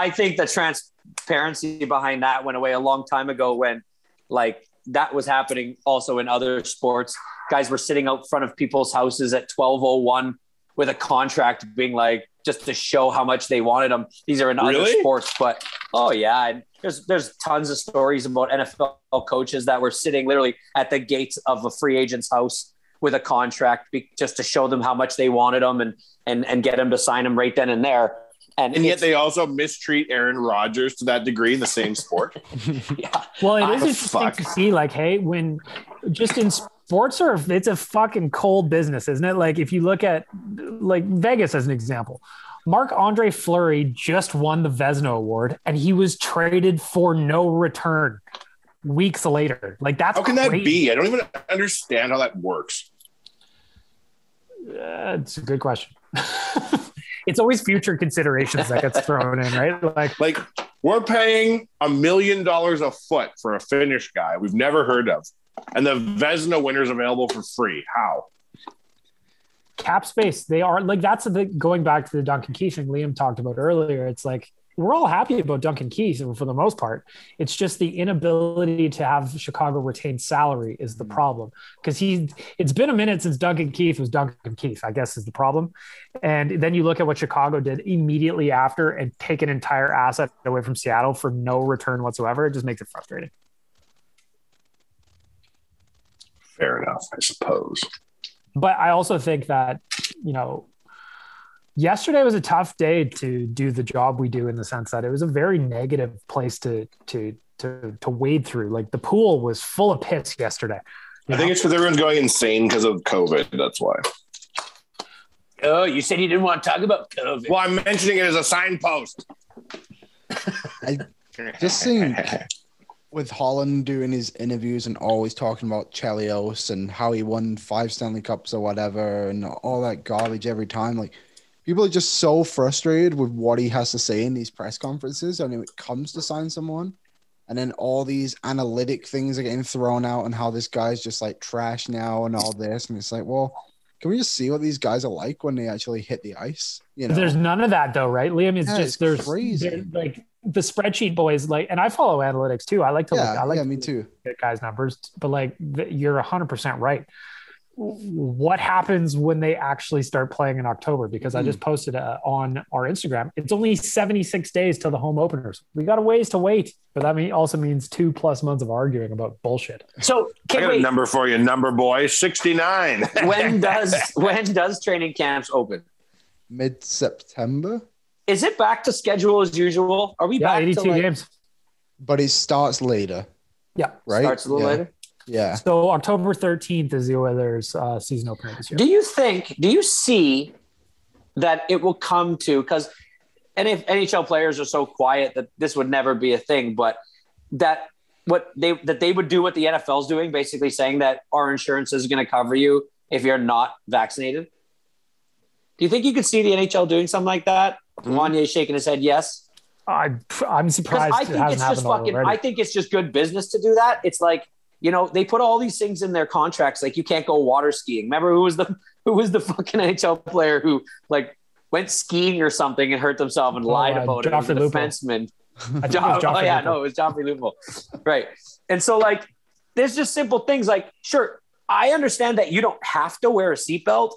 think the transparency behind that went away a long time ago when like that was happening also in other sports. Guys were sitting out front of people's houses at 12:01 with a contract being like just to show how much they wanted them. These are in other sports, but and there's tons of stories about NFL coaches that were sitting literally at the gates of a free agent's house with a contract just to show them how much they wanted them and get them to sign them right then and there. And yet they also mistreat Aaron Rodgers to that degree in the same sport. Yeah. Well, it is interesting to see like, hey, when just in sports it's a fucking cold business, isn't it? Like if you look at like Vegas as an example, Marc-Andre Fleury just won the Vezina Award and he was traded for no return weeks later. Like that's how can that be? I don't even understand how that works. It's a good question. It's always future considerations that gets thrown in, right? Like we're paying $1 million a foot for a Finnish guy we've never heard of, and the Vezina winner's available for free. How? Cap space. They are like that's going back to the Duncan Keith thing Liam talked about earlier. It's like we're all happy about Duncan Keith for the most part. It's just the inability to have Chicago retain salary is the problem. Because it's been a minute since Duncan Keith was Duncan Keith, I guess is the problem. And then you look at what Chicago did immediately after and take an entire asset away from Seattle for no return whatsoever. It just makes it frustrating. Fair enough, I suppose. But I also think that, yesterday was a tough day to do the job we do in the sense that it was a very negative place to wade through. Like the pool was full of pits yesterday. I think it's because everyone's going insane because of COVID. That's why. Oh, you said you didn't want to talk about COVID. Well, I'm mentioning it as a signpost. I just think with Holland doing his interviews and always talking about Chelios and how he won 5 Stanley Cups or whatever and all that garbage every time, like people are just so frustrated with what he has to say in these press conferences and when it comes to sign someone. And then all these analytic things are getting thrown out and how this guy's just like trash now and all this. And it's like, well, can we just see what these guys are like when they actually hit the ice? There's none of that though, right? Liam, it's it's crazy. Like the spreadsheet boys, like, and I follow analytics too. I like to me too. Get guys' numbers, but like you're 100% right. What happens when they actually start playing in October? Because I just posted on our Instagram. It's only 76 days till the home openers. We got a ways to wait, but that also means 2+ months of arguing about bullshit. So I got a number for you, number boy, 69. When does training camps open? Mid-September. Is it back to schedule as usual? Are we back 82 to games? But it starts later. Yeah, right. Starts a little later. Yeah. So October 13th is the Oilers' season opener this year. Do you see that it will come to, because and if NHL players are so quiet that this would never be a thing, but that they would do what the NFL is doing, basically saying that our insurance is going to cover you if you're not vaccinated. Do you think you could see the NHL doing something like that? Wanye shaking his head, yes. I'm surprised. I think it's just good business to do that. It's like, they put all these things in their contracts, like you can't go water skiing. Remember who was the fucking NHL player who like went skiing or something and hurt themselves and lied about it? It was a defenseman. It was Joffrey Lupul. Right. And so like, there's just simple things like, sure, I understand that you don't have to wear a seatbelt,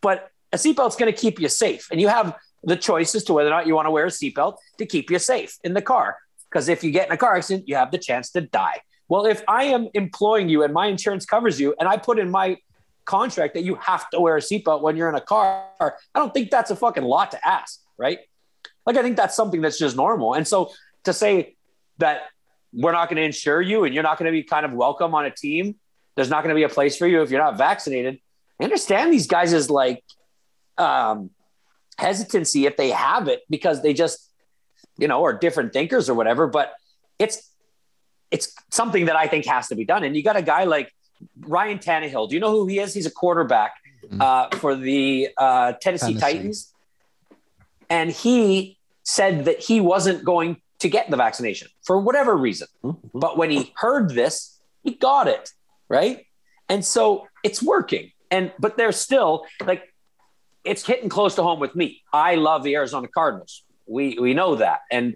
but a seatbelt's going to keep you safe. And you have the choice as to whether or not you want to wear a seatbelt to keep you safe in the car. Because if you get in a car accident, you have the chance to die. Well, if I am employing you and my insurance covers you, and I put in my contract that you have to wear a seatbelt when you're in a car, I don't think that's a fucking lot to ask, right? Like, I think that's something that's just normal. And so to say that we're not going to insure you and you're not going to be kind of welcome on a team, there's not going to be a place for you if you're not vaccinated. I understand these guys is like hesitancy if they have it because they just, are different thinkers or whatever, but it's something that I think has to be done. And you got a guy like Ryan Tannehill. Do you know who he is? He's a quarterback for the Tennessee Titans. And he said that he wasn't going to get the vaccination for whatever reason. But when he heard this, he got it, right? And so it's working. But there's still like, it's hitting close to home with me. I love the Arizona Cardinals. We know that. And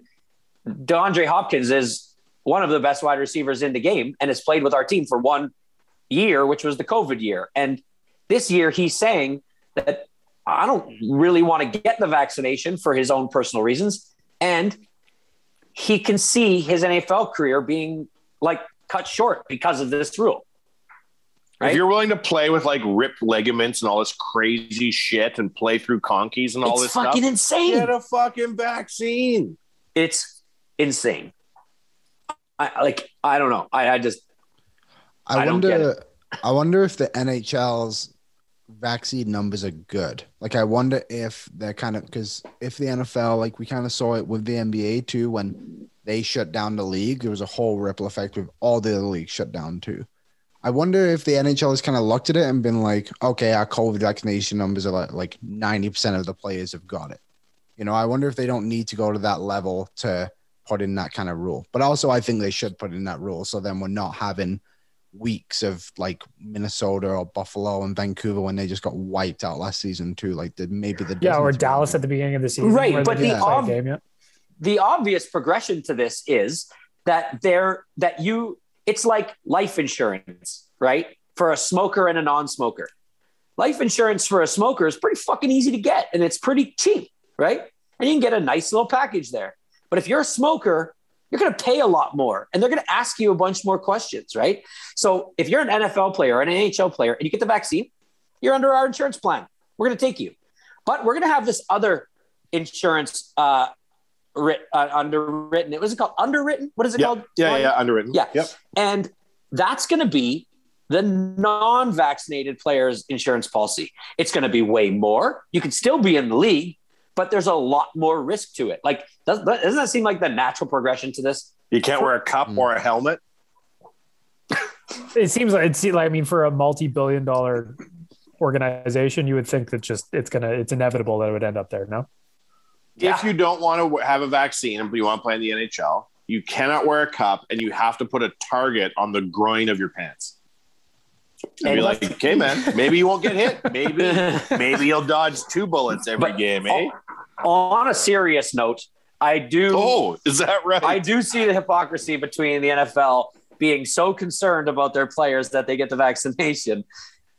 DeAndre Hopkins is one of the best wide receivers in the game and has played with our team for 1 year, which was the COVID year. And this year he's saying that I don't really want to get the vaccination for his own personal reasons. And he can see his NFL career being like cut short because of this rule. Right? If you're willing to play with like ripped ligaments and all this crazy shit and play through conkies and all this stuff, it's fucking insane. Get a fucking vaccine. It's insane. I don't know. I don't get it. I wonder if the NHL's vaccine numbers are good. Like, I wonder if they're because if the NFL, like we kind of saw it with the NBA too, when they shut down the league, there was a whole ripple effect with all the other leagues shut down too. I wonder if the NHL has kind of looked at it and been like, okay, our COVID vaccination numbers are like 90% of the players have got it. I wonder if they don't need to go to that level to put in that kind of rule. But also I think they should put in that rule so then we're not having weeks of like Minnesota or Buffalo and Vancouver when they just got wiped out last season too. Like or Dallas at the beginning of the season. Right. But the obvious progression to this is that it's like life insurance, right? For a smoker and a non-smoker. Life insurance for a smoker is pretty fucking easy to get and it's pretty cheap, right? And you can get a nice little package there. But if you're a smoker, you're going to pay a lot more and they're going to ask you a bunch more questions, right? So if you're an NFL player or an NHL player and you get the vaccine, you're under our insurance plan. We're going to take you. But we're going to have this other insurance underwritten. Was it called underwritten? What is it called? Yeah, underwritten. Yeah. Yep. And that's going to be the non-vaccinated players' insurance policy. It's going to be way more. You can still be in the league, but there's a lot more risk to it. Like, doesn't that seem like the natural progression to this? You can't wear a cup or a helmet. It seems like for a multi-billion-dollar organization, you would think that it's inevitable that it would end up there. No. If you don't want to have a vaccine but you want to play in the NHL, you cannot wear a cup and you have to put a target on the groin of your pants. And be like, okay, man, maybe you won't get hit. Maybe you'll dodge 2 bullets every game, eh? On a serious note, I do. Oh, is that right? I do see the hypocrisy between the NFL being so concerned about their players that they get the vaccination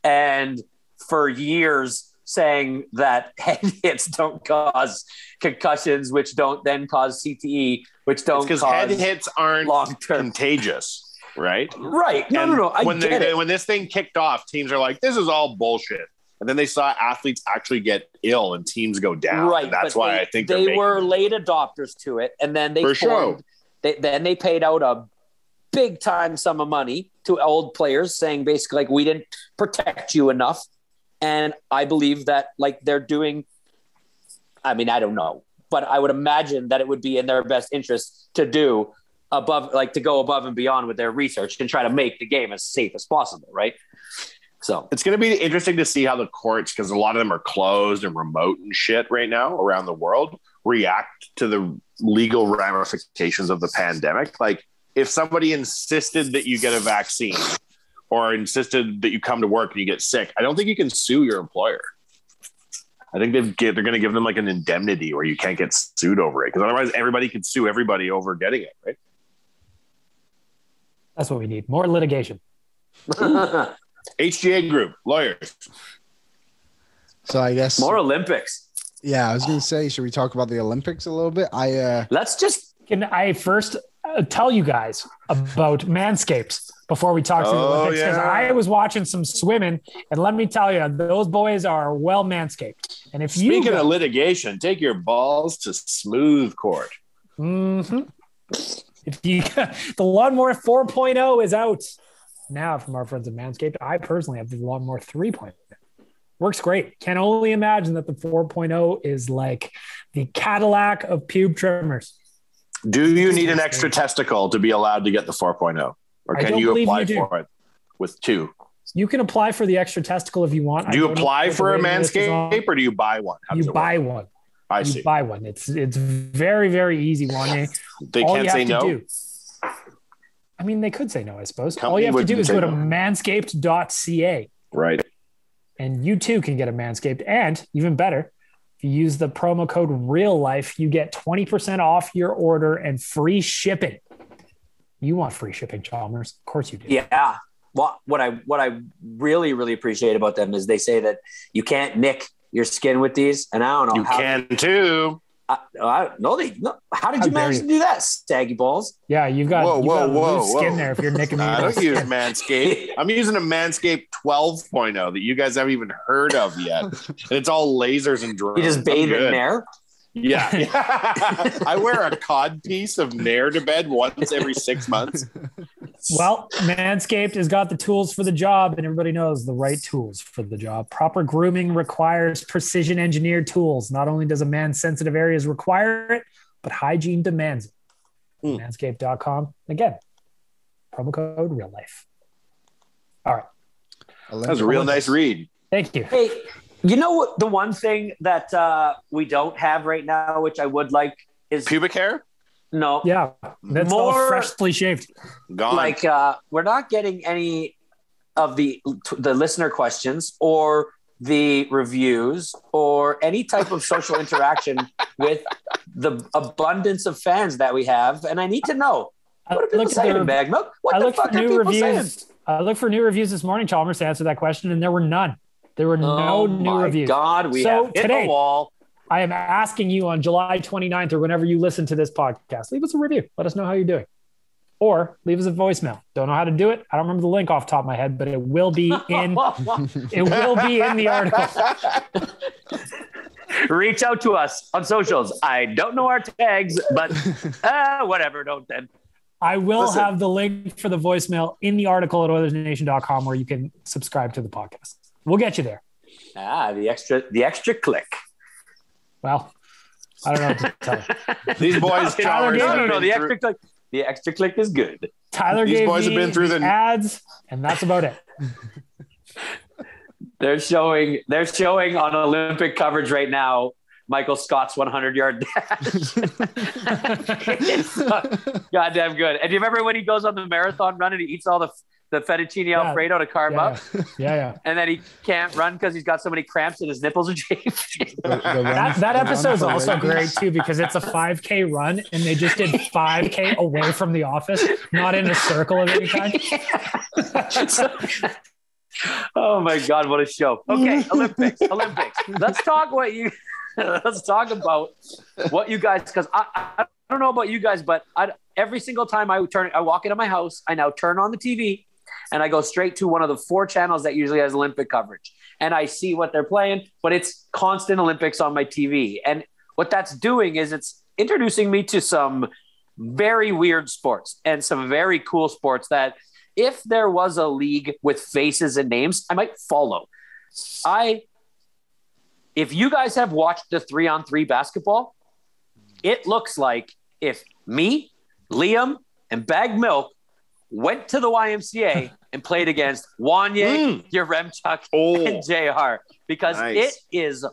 and for years saying that head hits don't cause concussions, which don't then cause CTE, which don't because head hits aren't contagious. Right. No. When this thing kicked off, teams are like, this is all bullshit. And then they saw athletes actually get ill and teams go down. Right. And that's why I think they were late adopters to it. And then they paid out a big time sum of money to old players saying basically like, we didn't protect you enough. And I believe that like they're doing, I don't know, but I would imagine that it would be in their best interest to go above and beyond with their research and try to make the game as safe as possible, right? So it's going to be interesting to see how the courts, because a lot of them are closed and remote and shit right now around the world, react to the legal ramifications of the pandemic. Like if somebody insisted that you get a vaccine or insisted that you come to work and you get sick, I don't think you can sue your employer. I think they're going to give them like an indemnity where you can't get sued over it, because otherwise everybody could sue everybody over getting it, right? That's what we need. More litigation. HGA Group, lawyers. So I guess more Olympics. Yeah, I was going to say, should we talk about the Olympics a little bit? Can I first tell you guys about Manscaped before we talk to the Olympics? Because I was watching some swimming, and let me tell you, those boys are well manscaped. And if Speaking of litigation, take your balls to smooth court. Mm-hmm. The Lawnmower 4.0 is out now from our friends at Manscaped. I personally have the Lawnmower 3.0. Works great. Can only imagine that the 4.0 is like the Cadillac of pube trimmers. Do you need an extra testicle to be allowed to get the 4.0? Or can you apply for it with 2? You can apply for the extra testicle if you want. Do you apply for a Manscaped or do you buy one? You buy one. I see. You buy one. It's very, very easy, Wanye. They can't say no? I mean, they could say no, I suppose. All you have to do is go to manscaped.ca. Right. And you too can get a Manscaped. And even better, if you use the promo code REALLIFE, you get 20% off your order and free shipping. You want free shipping, Chalmers. Of course you do. Yeah. Well, what I really, really appreciate about them is they say that you can't nick your skin with these. And I don't know. You can too. No. How did you manage to do that, Staggy Balls? Yeah, you've got loose skin there if you're nicking me. I don't use Manscaped. I'm using a Manscaped 12.0 that you guys haven't even heard of yet. And it's all lasers and drones. You just bathe in Nair? Yeah. I wear a cod piece of Nair to bed once every 6 months. Well, Manscaped has got the tools for the job, and everybody knows the right tools for the job. Proper grooming requires precision engineered tools. Not only does a man's sensitive areas require it, but hygiene demands it. Manscaped.com. Again, promo code REALLIFE. All right. That was a real nice read. Thank you. Hey, you know what? The one thing that we don't have right now, which I would like, is pubic hair. No. Yeah, that's all freshly shaved. Gone. Like we're not getting any of the listener questions or the reviews or any type of social interaction with the abundance of fans that we have, and I need to know what are people saying, Bag Milk? What the fuck are people saying? I looked for new reviews this morning, Chalmers, to answer that question, and there were none. There were no new reviews. God, we have hit the wall. I am asking you on July 29th or whenever you listen to this podcast, leave us a review. Let us know how you're doing. Or leave us a voicemail. Don't know how to do it. I don't remember the link off the top of my head, but it will be in the article. Reach out to us on socials. I don't know our tags, but whatever. Don't then. I will have the link for the voicemail in the article at OilersNation.com where you can subscribe to the podcast. We'll get you there. The extra click. Well, I don't know what to tell you. These boys, no. The extra click is good. Tyler These gave boys me have been through the ads, and that's about it. They're showing on Olympic coverage right now Michael Scott's 100-yard dash. It's goddamn good. And do you remember when he goes on the marathon run and he eats all the fettuccine Alfredo to carb up? Yeah. And then he can't run because he's got so many cramps and his nipples are chafed. that episode's also great too because it's a 5K run and they just did 5K away from the office, not in a circle of any kind. Oh my God, what a show. Okay, Olympics. Let's talk about what you guys, because I don't know about you guys, but every single time I walk into my house, I now turn on the TV and I go straight to one of the 4 channels that usually has Olympic coverage. And I see what they're playing, but it's constant Olympics on my TV. And what that's doing is it's introducing me to some very weird sports and some very cool sports that if there was a league with faces and names, I might follow. If you guys have watched the 3-on-3 basketball, it looks like if me, Liam, and Bag Milk went to the YMCA and played against Wanye, Yaremchuk, and JR, because it is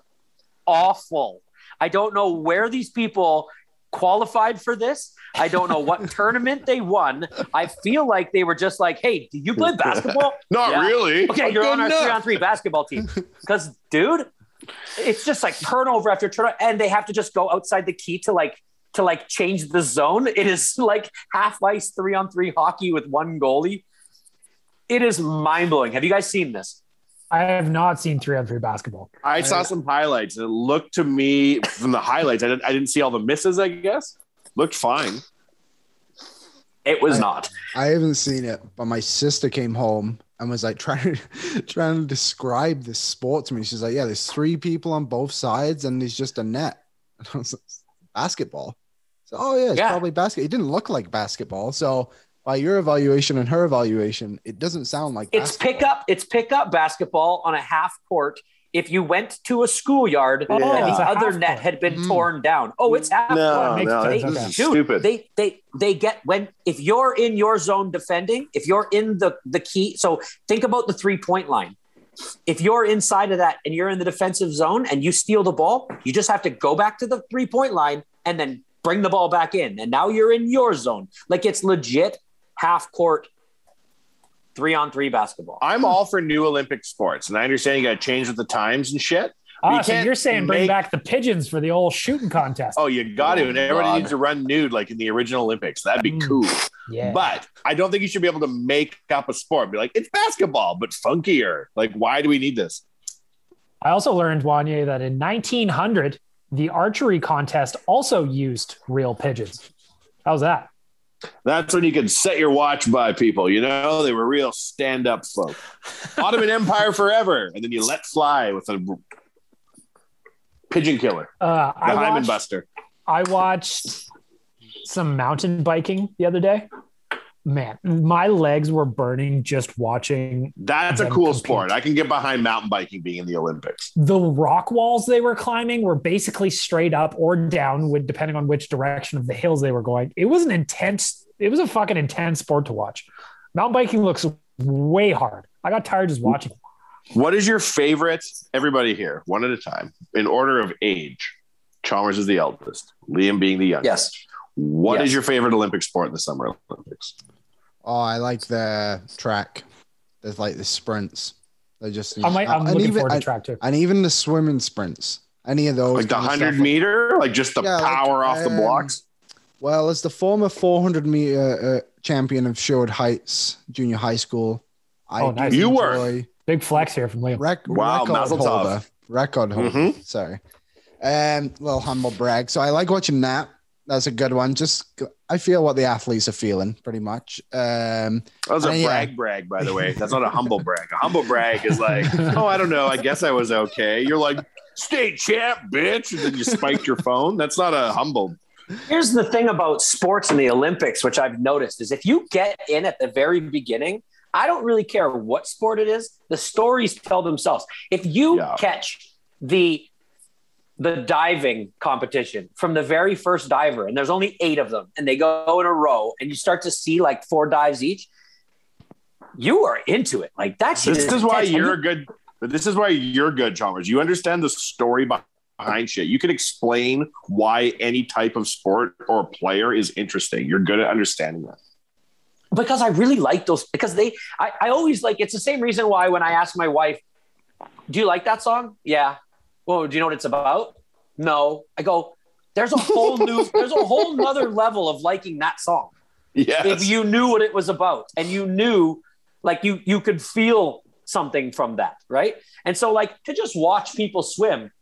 awful. I don't know where these people qualified for this. I don't know what tournament they won. I feel like they were just like, hey, do you play basketball? Not really. Okay, you're on our 3-on-3 basketball team. Because, dude, it's just like turnover after turnover, and they have to just go outside the key to change the zone. It is like half ice 3-on-3 hockey with one goalie. It is mind blowing. Have you guys seen this? I have not seen 3-on-3 basketball. I saw some highlights, and it looked to me from the highlights. I didn't see all the misses. I guess looked fine. It was not. I haven't seen it, but my sister came home and was like trying to describe this sport to me. She's like, "Yeah, there's 3 people on both sides, and there's just a net." And I was like, basketball. So, it's probably basketball. It didn't look like basketball. So, by your evaluation and her evaluation, it doesn't sound like basketball. It's pickup basketball on a half court. If you went to a schoolyard and the other net had been torn down. Oh, it's half court. No, stupid. They get if you're in your zone defending, if you're in the key. So think about the 3-point line. If you're inside of that and you're in the defensive zone and you steal the ball, you just have to go back to the 3-point line and then bring the ball back in. And now you're in your zone. Like, it's legit half court 3-on-3 basketball. I'm all for new Olympic sports, and I understand you got to change with the times and shit. So you're saying bring back the pigeons for the old shooting contest. Oh, you got to. And everybody needs to run nude like in the original Olympics. That'd be cool. Yeah. But I don't think you should be able to make up a sport. Be like, it's basketball, but funkier. Like, why do we need this? I also learned, Wanye, that in 1900, the archery contest also used real pigeons. How's that? That's when you could set your watch by people. You know, they were real stand-up folk. Ottoman Empire forever. And then you let fly with a pigeon killer. The Hyman Buster. I watched some mountain biking the other day. Man, my legs were burning just watching. That's a cool sport. I can get behind mountain biking being in the Olympics. The rock walls they were climbing were basically straight up or down, depending on which direction of the hills they were going. It was a fucking intense sport to watch. Mountain biking looks way hard. I got tired just watching it. What is your favorite? Everybody here, one at a time, in order of age. Chalmers is the eldest, Liam being the youngest. Yes. What is your favorite Olympic sport in the Summer Olympics? Oh, I like the track. There's like the sprints. They're just. I'm looking forward to track too. And even the swimming sprints. Any of those. Like the 100-meter, like just the power off the blocks. Well, as the former 400-meter champion of Sherwood Heights Junior High School, nice. You were big flex here from Liam. Record holder. Sorry. Little humble brag. So I like watching that. That's a good one. Just I feel what the athletes are feeling, pretty much. That was a brag, by the way. That's not a humble brag. A humble brag is like, oh, I don't know. I guess I was okay. You're like, state champ, bitch. And then you spiked your phone. That's not a humble. Here's the thing about sports in the Olympics, which I've noticed, is if you get in at the very beginning, I don't really care what sport it is. The stories tell themselves. If you catch the diving competition from the very first diver, and there's only 8 of them, and they go in a row, and you start to see like 4 dives each, you are into it. Like that's this is why you're good. This is why you're good, Chalmers. You understand the story behind shit. You can explain why any type of sport or player is interesting. You're good at understanding that. Because I really like those. Because I always like. It's the same reason why when I ask my wife, "Do you like that song?" Yeah. Well, do you know what it's about? No. I go, there's a whole nother level of liking that song. Yes. If you knew what it was about and you knew, like you could feel something from that, right? And so like to just watch people swim,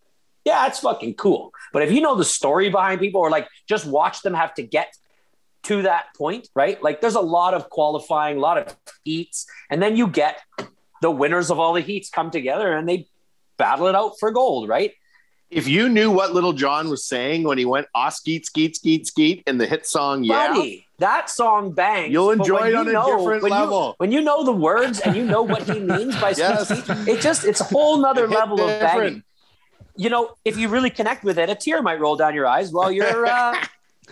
yeah, it's fucking cool. But if you know the story behind people or like just watch them have to get to that point, right? Like there's a lot of qualifying, a lot of heats, and then you get the winners of all the heats come together and they battle it out for gold, right? If you knew what Little John was saying when he went skeet, skeet, skeet, skeet in the hit song, Buddy, that song bangs. You'll enjoy it on a different level. When you know the words and you know what he means by skeet, skeet, it's a whole nother level of banging. if you really connect with it, a tear might roll down your eyes while you're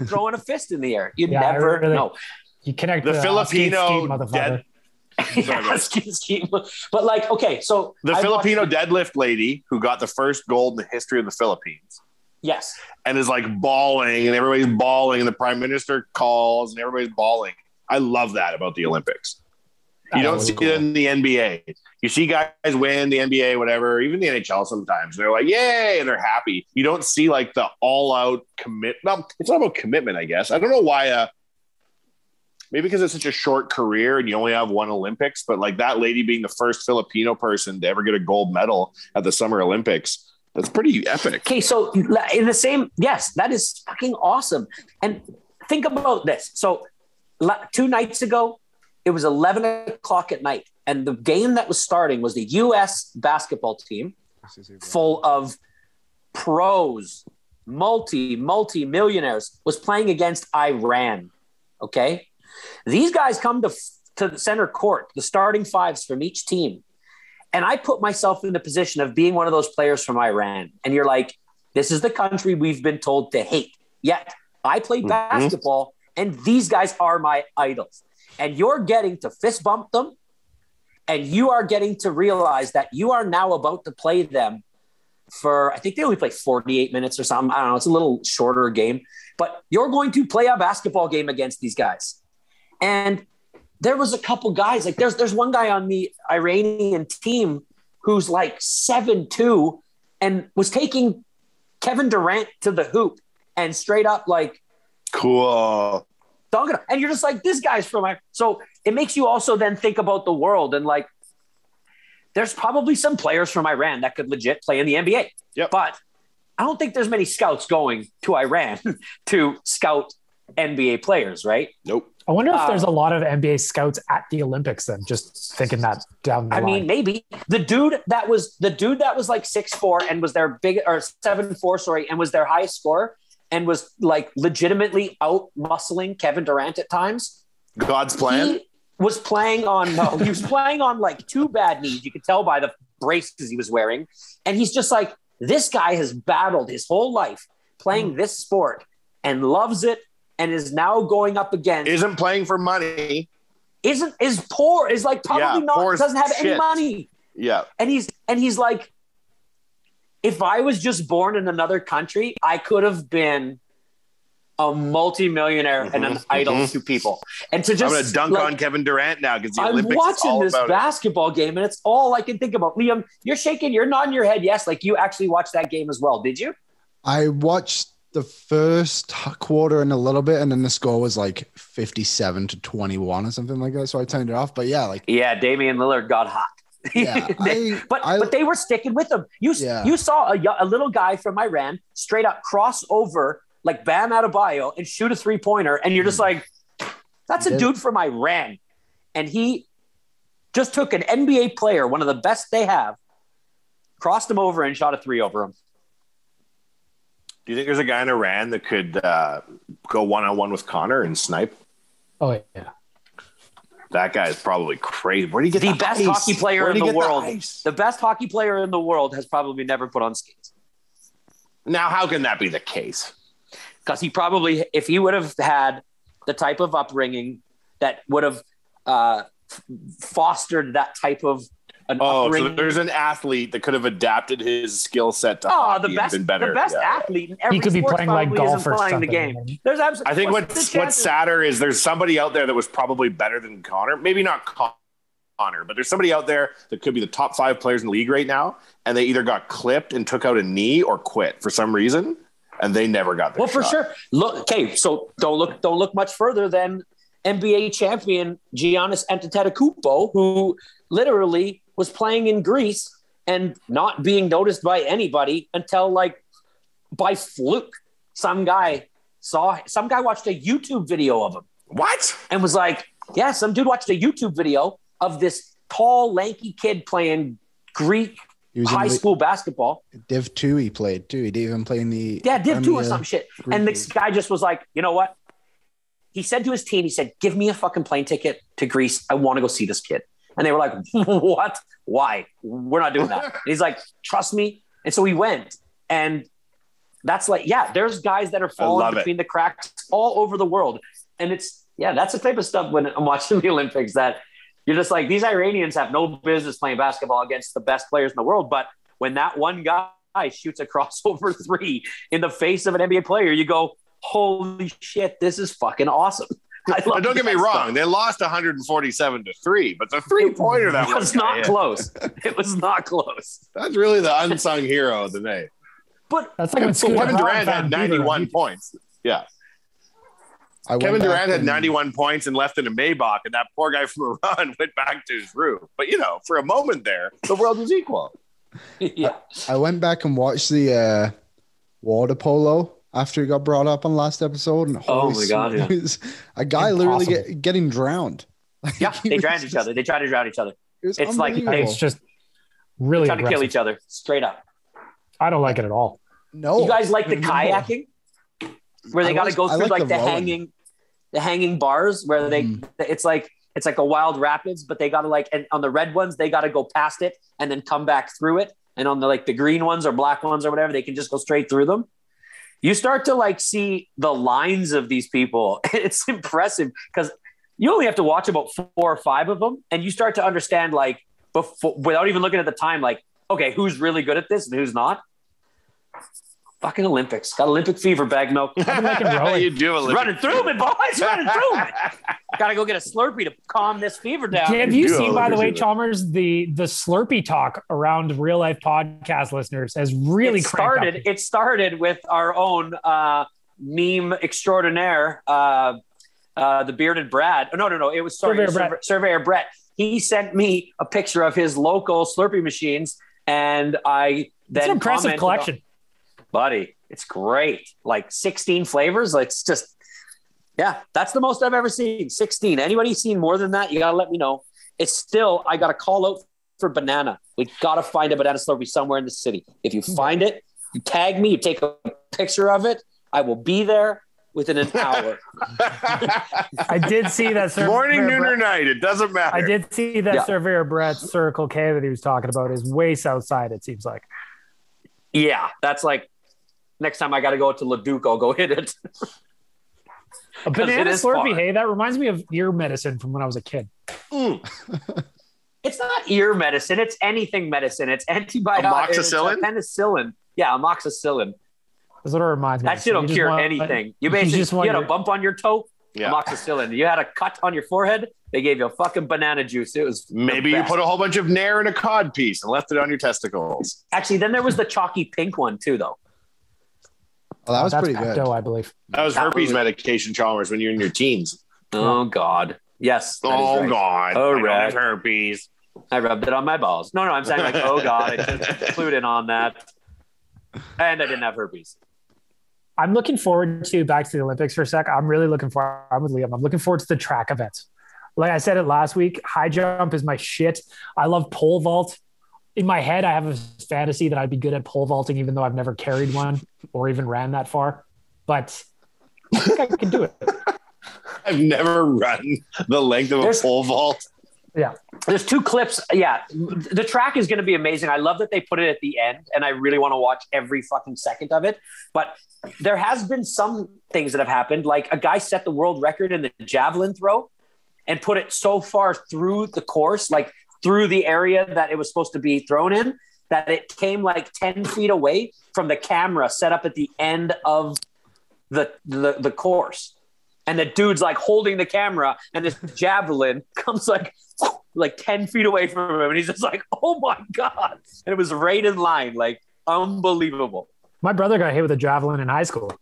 throwing a fist in the air. You never know. You connect the Filipino motherfucker. But like, okay, so the Filipino deadlift lady who got the first gold in the history of the Philippines. Yes. And is like bawling, and everybody's bawling, and the prime minister calls, and everybody's bawling. I love that about the Olympics. You don't see it in the NBA. You see guys win the NBA, whatever, even the NHL sometimes. They're like, yay, and they're happy. You don't see like the all-out commitment. No, it's not about commitment, I guess. I don't know why. Maybe because it's such a short career and you only have one Olympics, but like that lady being the first Filipino person to ever get a gold medal at the Summer Olympics, that's pretty epic. Okay, so in the same, yes, that is fucking awesome. And think about this. So 2 nights ago, it was 11 o'clock at night, and the game that was starting was the U.S. basketball team full of pros, multi-millionaires, was playing against Iran, okay? These guys come to the center court, the starting fives from each team. And I put myself in the position of being one of those players from Iran. And you're like, this is the country we've been told to hate. Yet I play basketball, and these guys are my idols. And you're getting to fist bump them, and you are getting to realize that you are now about to play them for, I think they only play 48 minutes or something. I don't know. It's a little shorter game. But you're going to play a basketball game against these guys. And there was a couple guys, like there's one guy on the Iranian team who's like 7'2" and was taking Kevin Durant to the hoop and straight up like, cool. And you're just like, this guy's from my. So it makes you also then think about the world, and like, there's probably some players from Iran that could legit play in the NBA. Yep. But I don't think there's many scouts going to Iran to scout NBA players, right? Nope. I wonder if there's a lot of NBA scouts at the Olympics then, just thinking that down the line. I mean, maybe the dude that was like 6'4" and was their 7'4", sorry, and was their highest scorer and was like legitimately out muscling Kevin Durant at times. God's plan. He was playing on like 2 bad knees. You could tell by the braces he was wearing. And he's just like, this guy has battled his whole life playing this sport and loves it, and is now going up against. Isn't playing for money. Is poor. Is like probably not. Doesn't have any money. Yeah. And he's like, if I was just born in another country, I could have been a multi-millionaire and an idol to people. And to just, I'm going to dunk on Kevin Durant now because the Olympics. I'm watching this basketball game, and it's all I can think about. Liam, you're shaking. You're nodding your head. Yes, like you actually watched that game as well. Did you? I watched the first quarter and a little bit, and then the score was like 57-21 or something like that. So I turned it off. But yeah, Damian Lillard got hot. Yeah, but they were sticking with him. You saw a little guy from Iran straight up cross over like Bam Adebayo and shoot a 3-pointer, and you're just like, that's a dude from Iran, and he just took an NBA player, one of the best they have, crossed him over and shot a 3 over him. Do you think there's a guy in Iran that could go one-on-one with Connor and snipe? Oh, yeah. That guy is probably crazy. Where do you get the best ice? hockey player in the world? The best hockey player in the world has probably never put on skates. Now, how can that be the case? Because he probably, if he would have had the type of upbringing that would have fostered that type of upbringing. So there's an athlete that could have adapted his skill set to hockey and been better. The best athlete in every he could be sport playing like golf or playing something. the game. There's absolutely. I think what's sadder is there's somebody out there that was probably better than Connor. Maybe not Connor, but there's somebody out there that could be the top 5 players in the league right now, and they either got clipped and took out a knee or quit for some reason, and they never got their shot. For sure. Look, okay, so don't look much further than NBA champion Giannis Antetokounmpo, who literally was playing in Greece and not being noticed by anybody until like by fluke. Some guy watched a YouTube video of him. What? And was like, yeah, some dude watched a YouTube video of this tall, lanky kid playing Greek high school basketball. Div 2 he played too. He didn't even play in the Div 2 or some shit. And this guy just was like, you know what? He said to his team, he said, give me a fucking plane ticket to Greece. I want to go see this kid. And they were like, what? Why? We're not doing that. And he's like, trust me. And so he went. And that's like, there's guys that are falling between the cracks all over the world. And that's the type of stuff when I'm watching the Olympics that you're just like, these Iranians have no business playing basketball against the best players in the world. But when that one guy shoots a crossover three in the face of an NBA player, you go, holy shit, this is fucking awesome. Don't get me wrong. They lost 147-3, but the 3-pointer that was not close. It was not close. That's really the unsung hero of the night. But that's like when Kevin Durant had 91 points. Yeah. Kevin Durant had 91 points and left in a Maybach, and that poor guy from Iran went back to his roof. But, for a moment there, the world was equal. Yeah. I went back and watched the water polo after he got brought up on last episode. And oh my God. Yeah. A guy literally getting drowned. Yeah, they drowned each other. They tried to drown each other. It's like it's just really trying to kill each other straight up. I don't like it at all. No. You guys like the kayaking? Where they got to go through like the hanging bars where it's like a wild rapids, but they got to and on the red ones, they got to go past it and then come back through it. And on the green ones or black ones or whatever, they can just go straight through them. You start to see the lines of these people. It's impressive because you only have to watch about 4 or 5 of them. And you start to understand without even looking at the time, okay, who's really good at this and who's not? Fucking Olympics. Got Olympic fever, bag milk. You do Olympic. Running through me, boys. Running through me. Got to go get a Slurpee to calm this fever down. Have you seen, by the way, Chalmers, the Slurpee talk around real life podcast listeners has really started. It started with our own meme extraordinaire, the bearded Brad. No. It was Surveyor Brett. He sent me a picture of his local Slurpee machines, and I then it's an impressive collection. Buddy, it's great. 16 flavors. It's just, that's the most I've ever seen. 16. Anybody seen more than that? You got to let me know. It's still, I got to call out for banana. We got to find a banana Slurpee somewhere in the city. If you find it, you tag me, you take a picture of it. I will be there within an hour. I did see that. Morning, noon, or night. It doesn't matter. I did see that Surveyor Brett's Circle K that he was talking about is way south side, it seems like. Yeah, that's next time I got to go to Leduc, I'll go hit it. A banana Slurpee, hey, that reminds me of ear medicine from when I was a kid. It's not ear medicine. It's anything medicine. It's antibiotics. Amoxicillin? Penicillin. Yeah, amoxicillin. That's what it reminds me of. That shit don't cure anything. You had a bump on your toe, amoxicillin. You had a cut on your forehead, they gave you a fucking banana juice. It was maybe you put a whole bunch of Nair in a cod piece and left it on your testicles. Actually, then there was the chalky pink one too, though. Well, that was pretty good. I believe. That was herpes medication, Chalmers, when you're in your teens. Oh, God. Yes. Oh, right. God. Oh, I don't have herpes. I rubbed it on my balls. No, I'm saying oh, God, I just clued in on that. And I didn't have herpes. I'm looking forward to, back to the Olympics for a sec. I'm really looking forward. I'm with Liam. I'm looking forward to the track events. Like I said it last week, high jump is my shit. I love pole vault. In my head, I have a fantasy that I'd be good at pole vaulting, even though I've never carried one or even ran that far. But I think I can do it. I've never run the length of a pole vault. Yeah. There's 2 clips. Yeah. The track is going to be amazing. I love that they put it at the end, and I really want to watch every fucking second of it. But there has been some things that have happened. Like a guy set the world record in the javelin throw and put it so far through the course, through the area that it was supposed to be thrown in, that it came 10 feet away from the camera set up at the end of the course. And the dude's holding the camera, and this javelin comes 10 feet away from him. And he's just oh my God. And it was right in line, unbelievable. My brother got hit with a javelin in high school.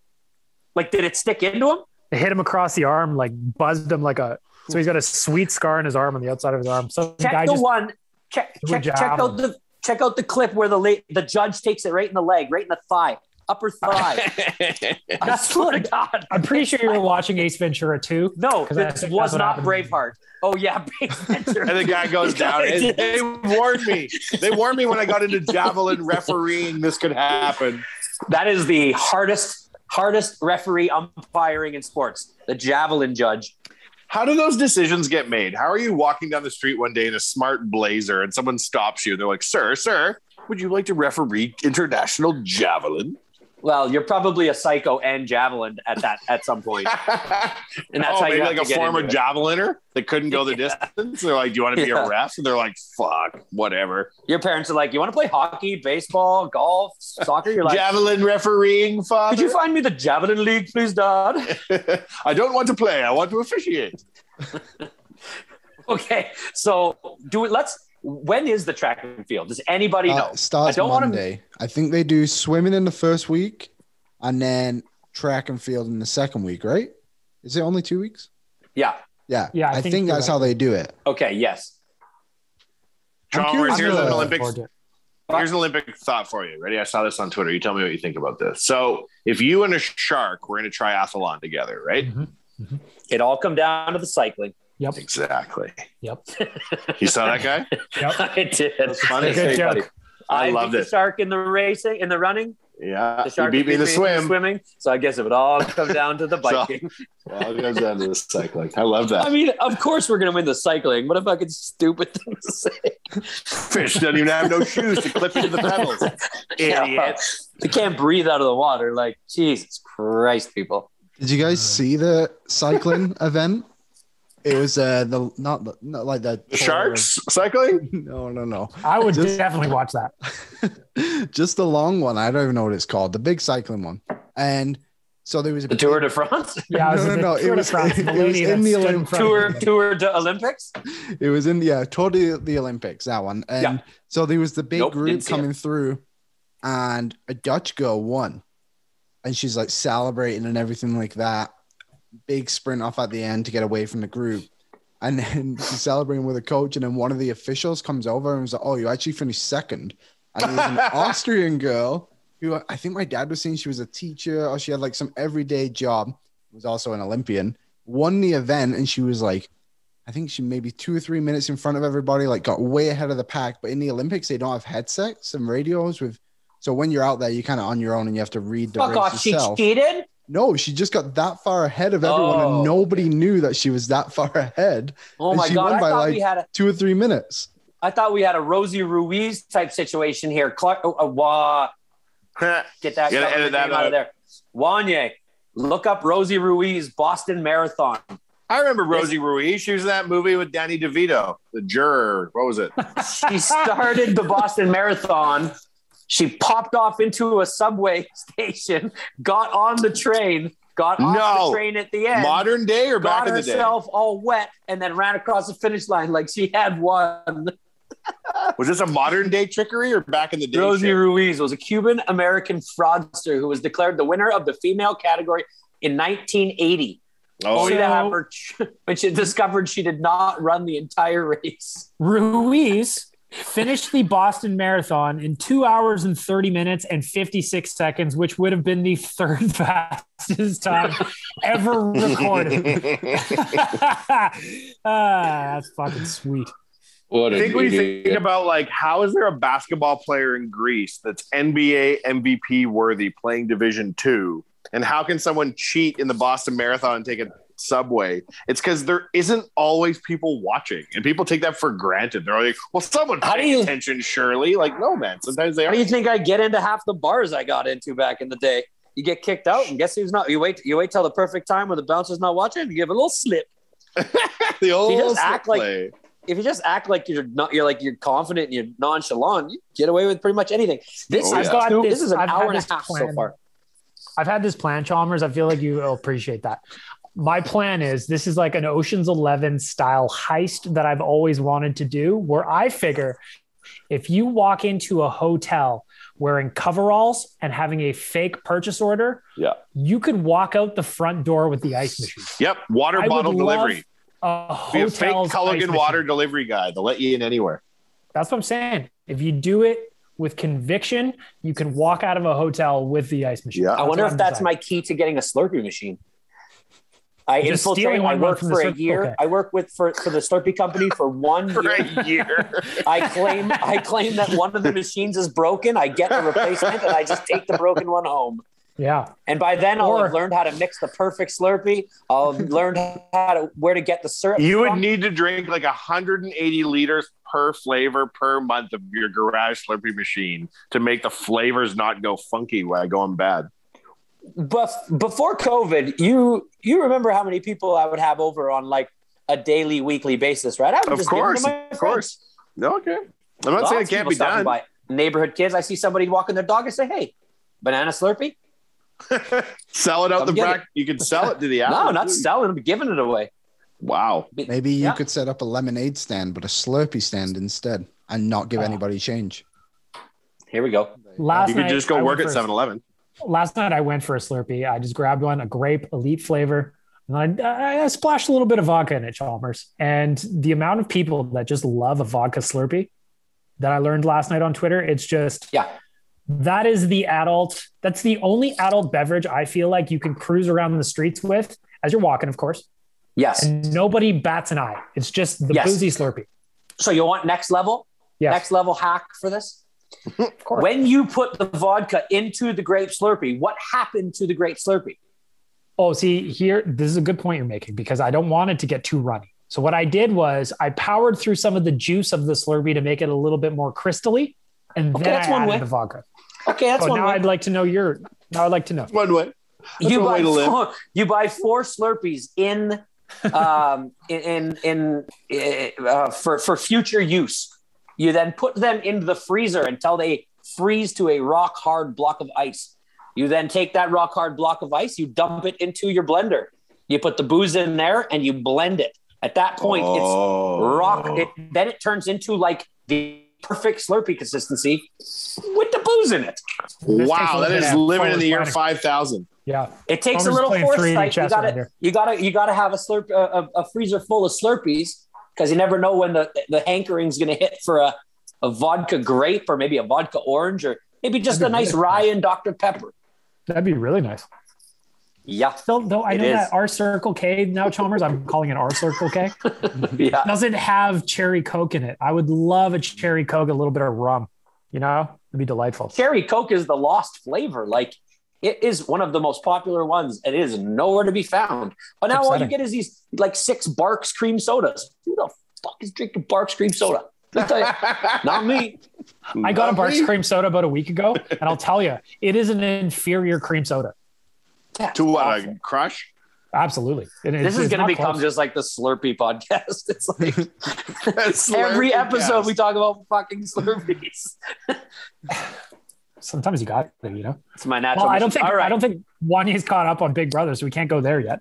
Did it stick into him? It hit him across the arm, buzzed him so he's got a sweet scar in his arm on the outside of his arm. So check out the clip where the judge takes it right in the leg, right in the thigh, upper thigh. I swear to God. I'm pretty sure you were watching Ace Ventura 2. No, this was not Braveheart. Oh yeah, Ace Ventura. And the guy goes down. They warned me. They warned me when I got into javelin refereeing this could happen. That is the hardest referee umpiring in sports. The javelin judge. How do those decisions get made? How are you walking down the street one day in a smart blazer and someone stops you? They're like, sir, Would you like to referee international javelin? Well, you're probably a psycho and javelin at some point. And that's how you maybe like a former javeliner that couldn't go the distance. They're like, do you want to be a ref? And they're like, fuck, whatever. Your parents are like, you want to play hockey, baseball, golf, soccer? You're like, javelin refereeing, father. Could you find me the javelin league, please, Dad? I don't want to play. I want to officiate. Okay, so when is the track and field? Does anybody know? Starts Monday. I think they do swimming in the first week and then track and field in the second week, right? Is it only 2 weeks? Yeah. Yeah. I think that's how they do it. Okay, yes. Chalmers, here's an Olympic thought for you. Ready? I saw this on Twitter. You tell me what you think about this. So if you and a shark were in a triathlon together, right? Mm-hmm. Mm-hmm. It all come down to the cycling. Yep. Exactly. Yep. You saw that guy? Yep. I did. That's funny. Good joke. I loved it. The shark in the running. Yeah. The shark beat me in the swimming. So I guess it would all come down to the biking. It comes down to the cycling. I love that. I mean, of course we're going to win the cycling. What a fucking stupid thing to say. Fish doesn't even have no shoes to clip into the pedals. Idiot. They can't breathe out of the water. Like, Jesus Christ, people. Did you guys see the cycling event? It was not like the sharks cycling. No. I would definitely watch that. Just the long one. I don't even know what it's called. The big cycling one. And so there was the Tour de France. Yeah, no. It was in the Olympics. Tour de Olympics. It was in Tour de Olympics. That one. And so there was the big group coming through, and a Dutch girl won, and she's like celebrating and everything like that. Big sprint off at the end to get away from the group, and then she's celebrating with a coach, and then one of the officials comes over and was like, "Oh, you actually finished second." And it was an Austrian girl who I think my dad was saying she was a teacher or she had like some everyday job, was also an Olympian, won the event, and she was like, I think she maybe 2 or 3 minutes in front of everybody, like got way ahead of the pack. But in the Olympics, they don't have headsets and radios so when you're out there, you're kind of on your own and you have to read the race yourself. She cheated? No, she just got that far ahead of everyone, and nobody knew that she was that far ahead. Oh my God! Won by like 2 or 3 minutes. I thought we had a Rosie Ruiz type situation here. Clark, get that out of there. Wanye, look up Rosie Ruiz Boston Marathon. I remember Rosie Ruiz. She was in that movie with Danny DeVito, the juror. What was it? She started the Boston Marathon. She popped off into a subway station, got on the train, the train at the end. Modern day or back in the day? Got herself all wet and then ran across the finish line like she had won. Was this a modern day trickery or back in the day? Rosie Ruiz was a Cuban-American fraudster who was declared the winner of the female category in 1980. When she discovered she did not run the entire race. Ruiz finished the Boston Marathon in 2 hours and 30 minutes and 56 seconds, which would have been the third fastest time ever recorded. That's fucking sweet. I think when you think about like, how is there a basketball player in Greece that's NBA MVP worthy playing Division II? And how can someone cheat in the Boston Marathon and take a subway? It's because there isn't always people watching, and people take that for granted. They're like, well, someone paying attention, surely. Like, no, man. Sometimes they are. How do you think I get into half the bars I got into back in the day? You get kicked out, and guess who's not? You wait till the perfect time when the bouncer's not watching, and you give a little slip. The old slip play. If you just act like you're you're confident and you're nonchalant, you get away with pretty much anything. This is an hour and a half so far. I've had this plan, Chalmers. I feel like you will appreciate that. My plan is this is like an Ocean's 11 style heist that I've always wanted to do, where I figure if you walk into a hotel wearing coveralls and having a fake purchase order, you could walk out the front door with the ice machine. Yep. Water bottle delivery. Be a fake Culligan water delivery guy. They'll let you in anywhere. That's what I'm saying. If you do it with conviction, you can walk out of a hotel with the ice machine. Yeah. I wonder if that's my key to getting a Slurpee machine. I worked for a year. Okay. I work for the Slurpee company for 1 year. For a year. I claim that one of the machines is broken. I get the replacement and I just take the broken one home. Yeah. And by then I'll have learned how to mix the perfect Slurpee. I'll have learned where to get the syrup. You would need to drink like 180 liters per flavor per month of your garage Slurpee machine to make the flavors not go funky while going bad. But before COVID, you remember how many people I would have over on like a daily, weekly basis, right? I would Of course. No, okay. I'm not saying it can't be done. By neighborhood kids, I see somebody walking their dog and say, "Hey, banana Slurpee." Sell it out the back. You can sell it to the No, not selling. I'm giving it away. Wow. Maybe you could set up a lemonade stand, but a Slurpee stand instead, and not give anybody change. Here we go. You could just go work at 7-Eleven. Last night I went for a Slurpee. I just grabbed one, a grape elite flavor, and I splashed a little bit of vodka in it, Chalmers. And the amount of people that just love a vodka Slurpee that I learned last night on Twitter, it's just, that is that's the only adult beverage I feel like you can cruise around the streets with as you're walking, of course. Yes. And nobody bats an eye. It's just the boozy Slurpee. So you want next level? Yes. Next level hack for this? When you put the vodka into the grape Slurpee, what happened to the grape Slurpee? Oh, see here, this is a good point you're making because I don't want it to get too runny. So what I did was I powered through some of the juice of the Slurpee to make it a little bit more crystally, and then I added the vodka. Okay, that's one way. I'd like to know One way. You buy 4 Slurpees for future use. You then put them into the freezer until they freeze to a rock hard block of ice. You then take that rock hard block of ice, you dump it into your blender. You put the booze in there and you blend it. At that point, then it turns into like the perfect Slurpee consistency with the booze in it. Wow, that is living in the year 5000. Yeah, it takes a little foresight. You gotta have a freezer full of Slurpees because you never know when the hankering's going to hit for a vodka grape or maybe a vodka orange or maybe just a nice rye and Dr. Pepper. That'd be really nice. Yeah. Still, though, I know that our Circle K now, Chalmers, I'm calling it our Circle K. Doesn't have cherry Coke in it. I would love a cherry Coke, a little bit of rum. You know, it'd be delightful. Cherry Coke is the lost flavor. Like, it is one of the most popular ones. It is nowhere to be found. But now all you get is these like 6 Barks cream sodas. Who the fuck is drinking Barks cream soda? I'll tell you, not me. I got a Barks cream soda about a week ago, and I'll tell you, it is an inferior cream soda. To what? A Crush? Absolutely. This is going to become just like the Slurpee podcast. It's like every episode we talk about fucking Slurpees. Sometimes you got it, you know. It's my natural. I don't think Wanya's caught up on Big Brother, so we can't go there yet.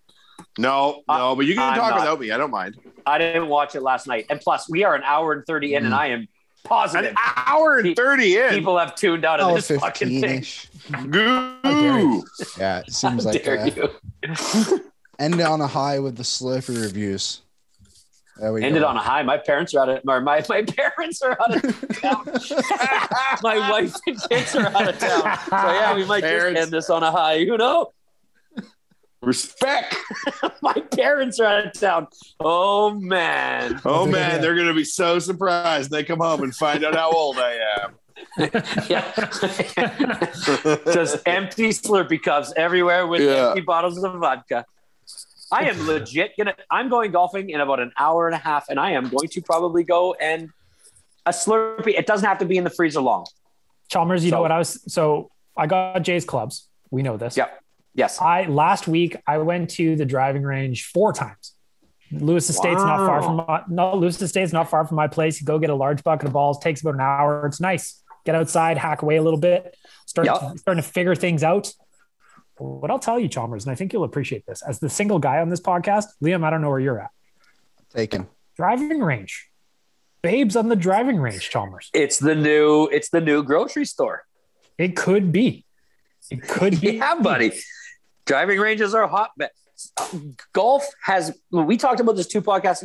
No, but you can talk without me. I don't mind. I didn't watch it last night, and plus, we are an hour and 30 in, and I am positive an hour and 30 in. People have tuned out of this fucking thing. Goo. Yeah, it seems like end on a high with the Slurpee reviews. There we Ended on a high. My parents are out of my parents are out of town. My wife and kids are out of town. So yeah, we might just end this on a high. You know, respect. My parents are out of town. Oh man, they're gonna be so surprised they come home and find out how old I am. Just empty Slurpee cups everywhere with empty bottles of vodka. I am legit I'm going golfing in about an hour and a half, and I am going to probably go and a Slurpee. It doesn't have to be in the freezer long. Chalmers, you know what I got Jay's clubs. We know this. Yeah. Yes. Last week I went to the driving range 4 times. Lewis Estate's not far from my place. You go get a large bucket of balls, takes about an hour. It's nice. Get outside, hack away a little bit, starting to figure things out. What I'll tell you, Chalmers, and I think you'll appreciate this, as the single guy on this podcast, Liam, I don't know where you're at. Taken. Driving range. Babes on the driving range, Chalmers. It's the new grocery store. It could be. Yeah, buddy. Driving ranges are a hotbed. Golf has, we talked about this 3 podcasts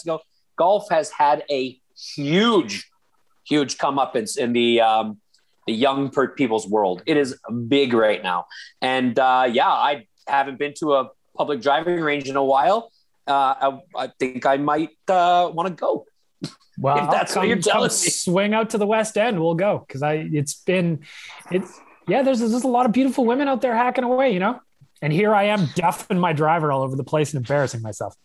ago. Golf has had a huge comeuppance in the young people's world. It is big right now. And I haven't been to a public driving range in a while. I think I might want to go. Well, if that's what you're telling me. Swing out to the West End. We'll go. Cause there's a lot of beautiful women out there hacking away, you know? And here I am duffing my driver all over the place and embarrassing myself.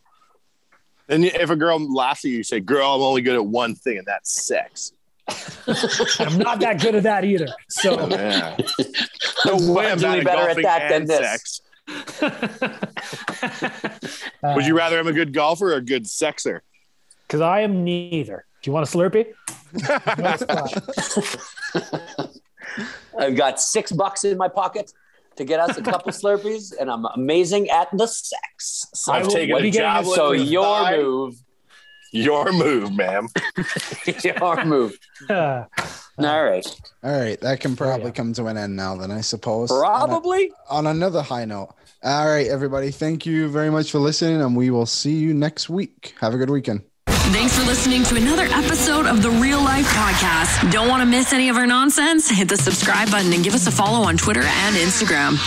And if a girl laughs at you, you say, "Girl, I'm only good at one thing, and that's sex." I'm not that good at that either. So no way I'm better at that than this. Would you rather I'm a good golfer or a good sexer? Because I am neither. Do you want a Slurpee? I've got $6 in my pocket to get us a couple Slurpees, and I'm amazing at the sex. So I've taken a javelin. So your move, ma'am. Your move. All right. That can probably come to an end now, then, I suppose. Probably. On another high note. All right, everybody. Thank you very much for listening, and we will see you next week. Have a good weekend. Thanks for listening to another episode of the Real Life Podcast. Don't want to miss any of our nonsense? Hit the subscribe button and give us a follow on Twitter and Instagram.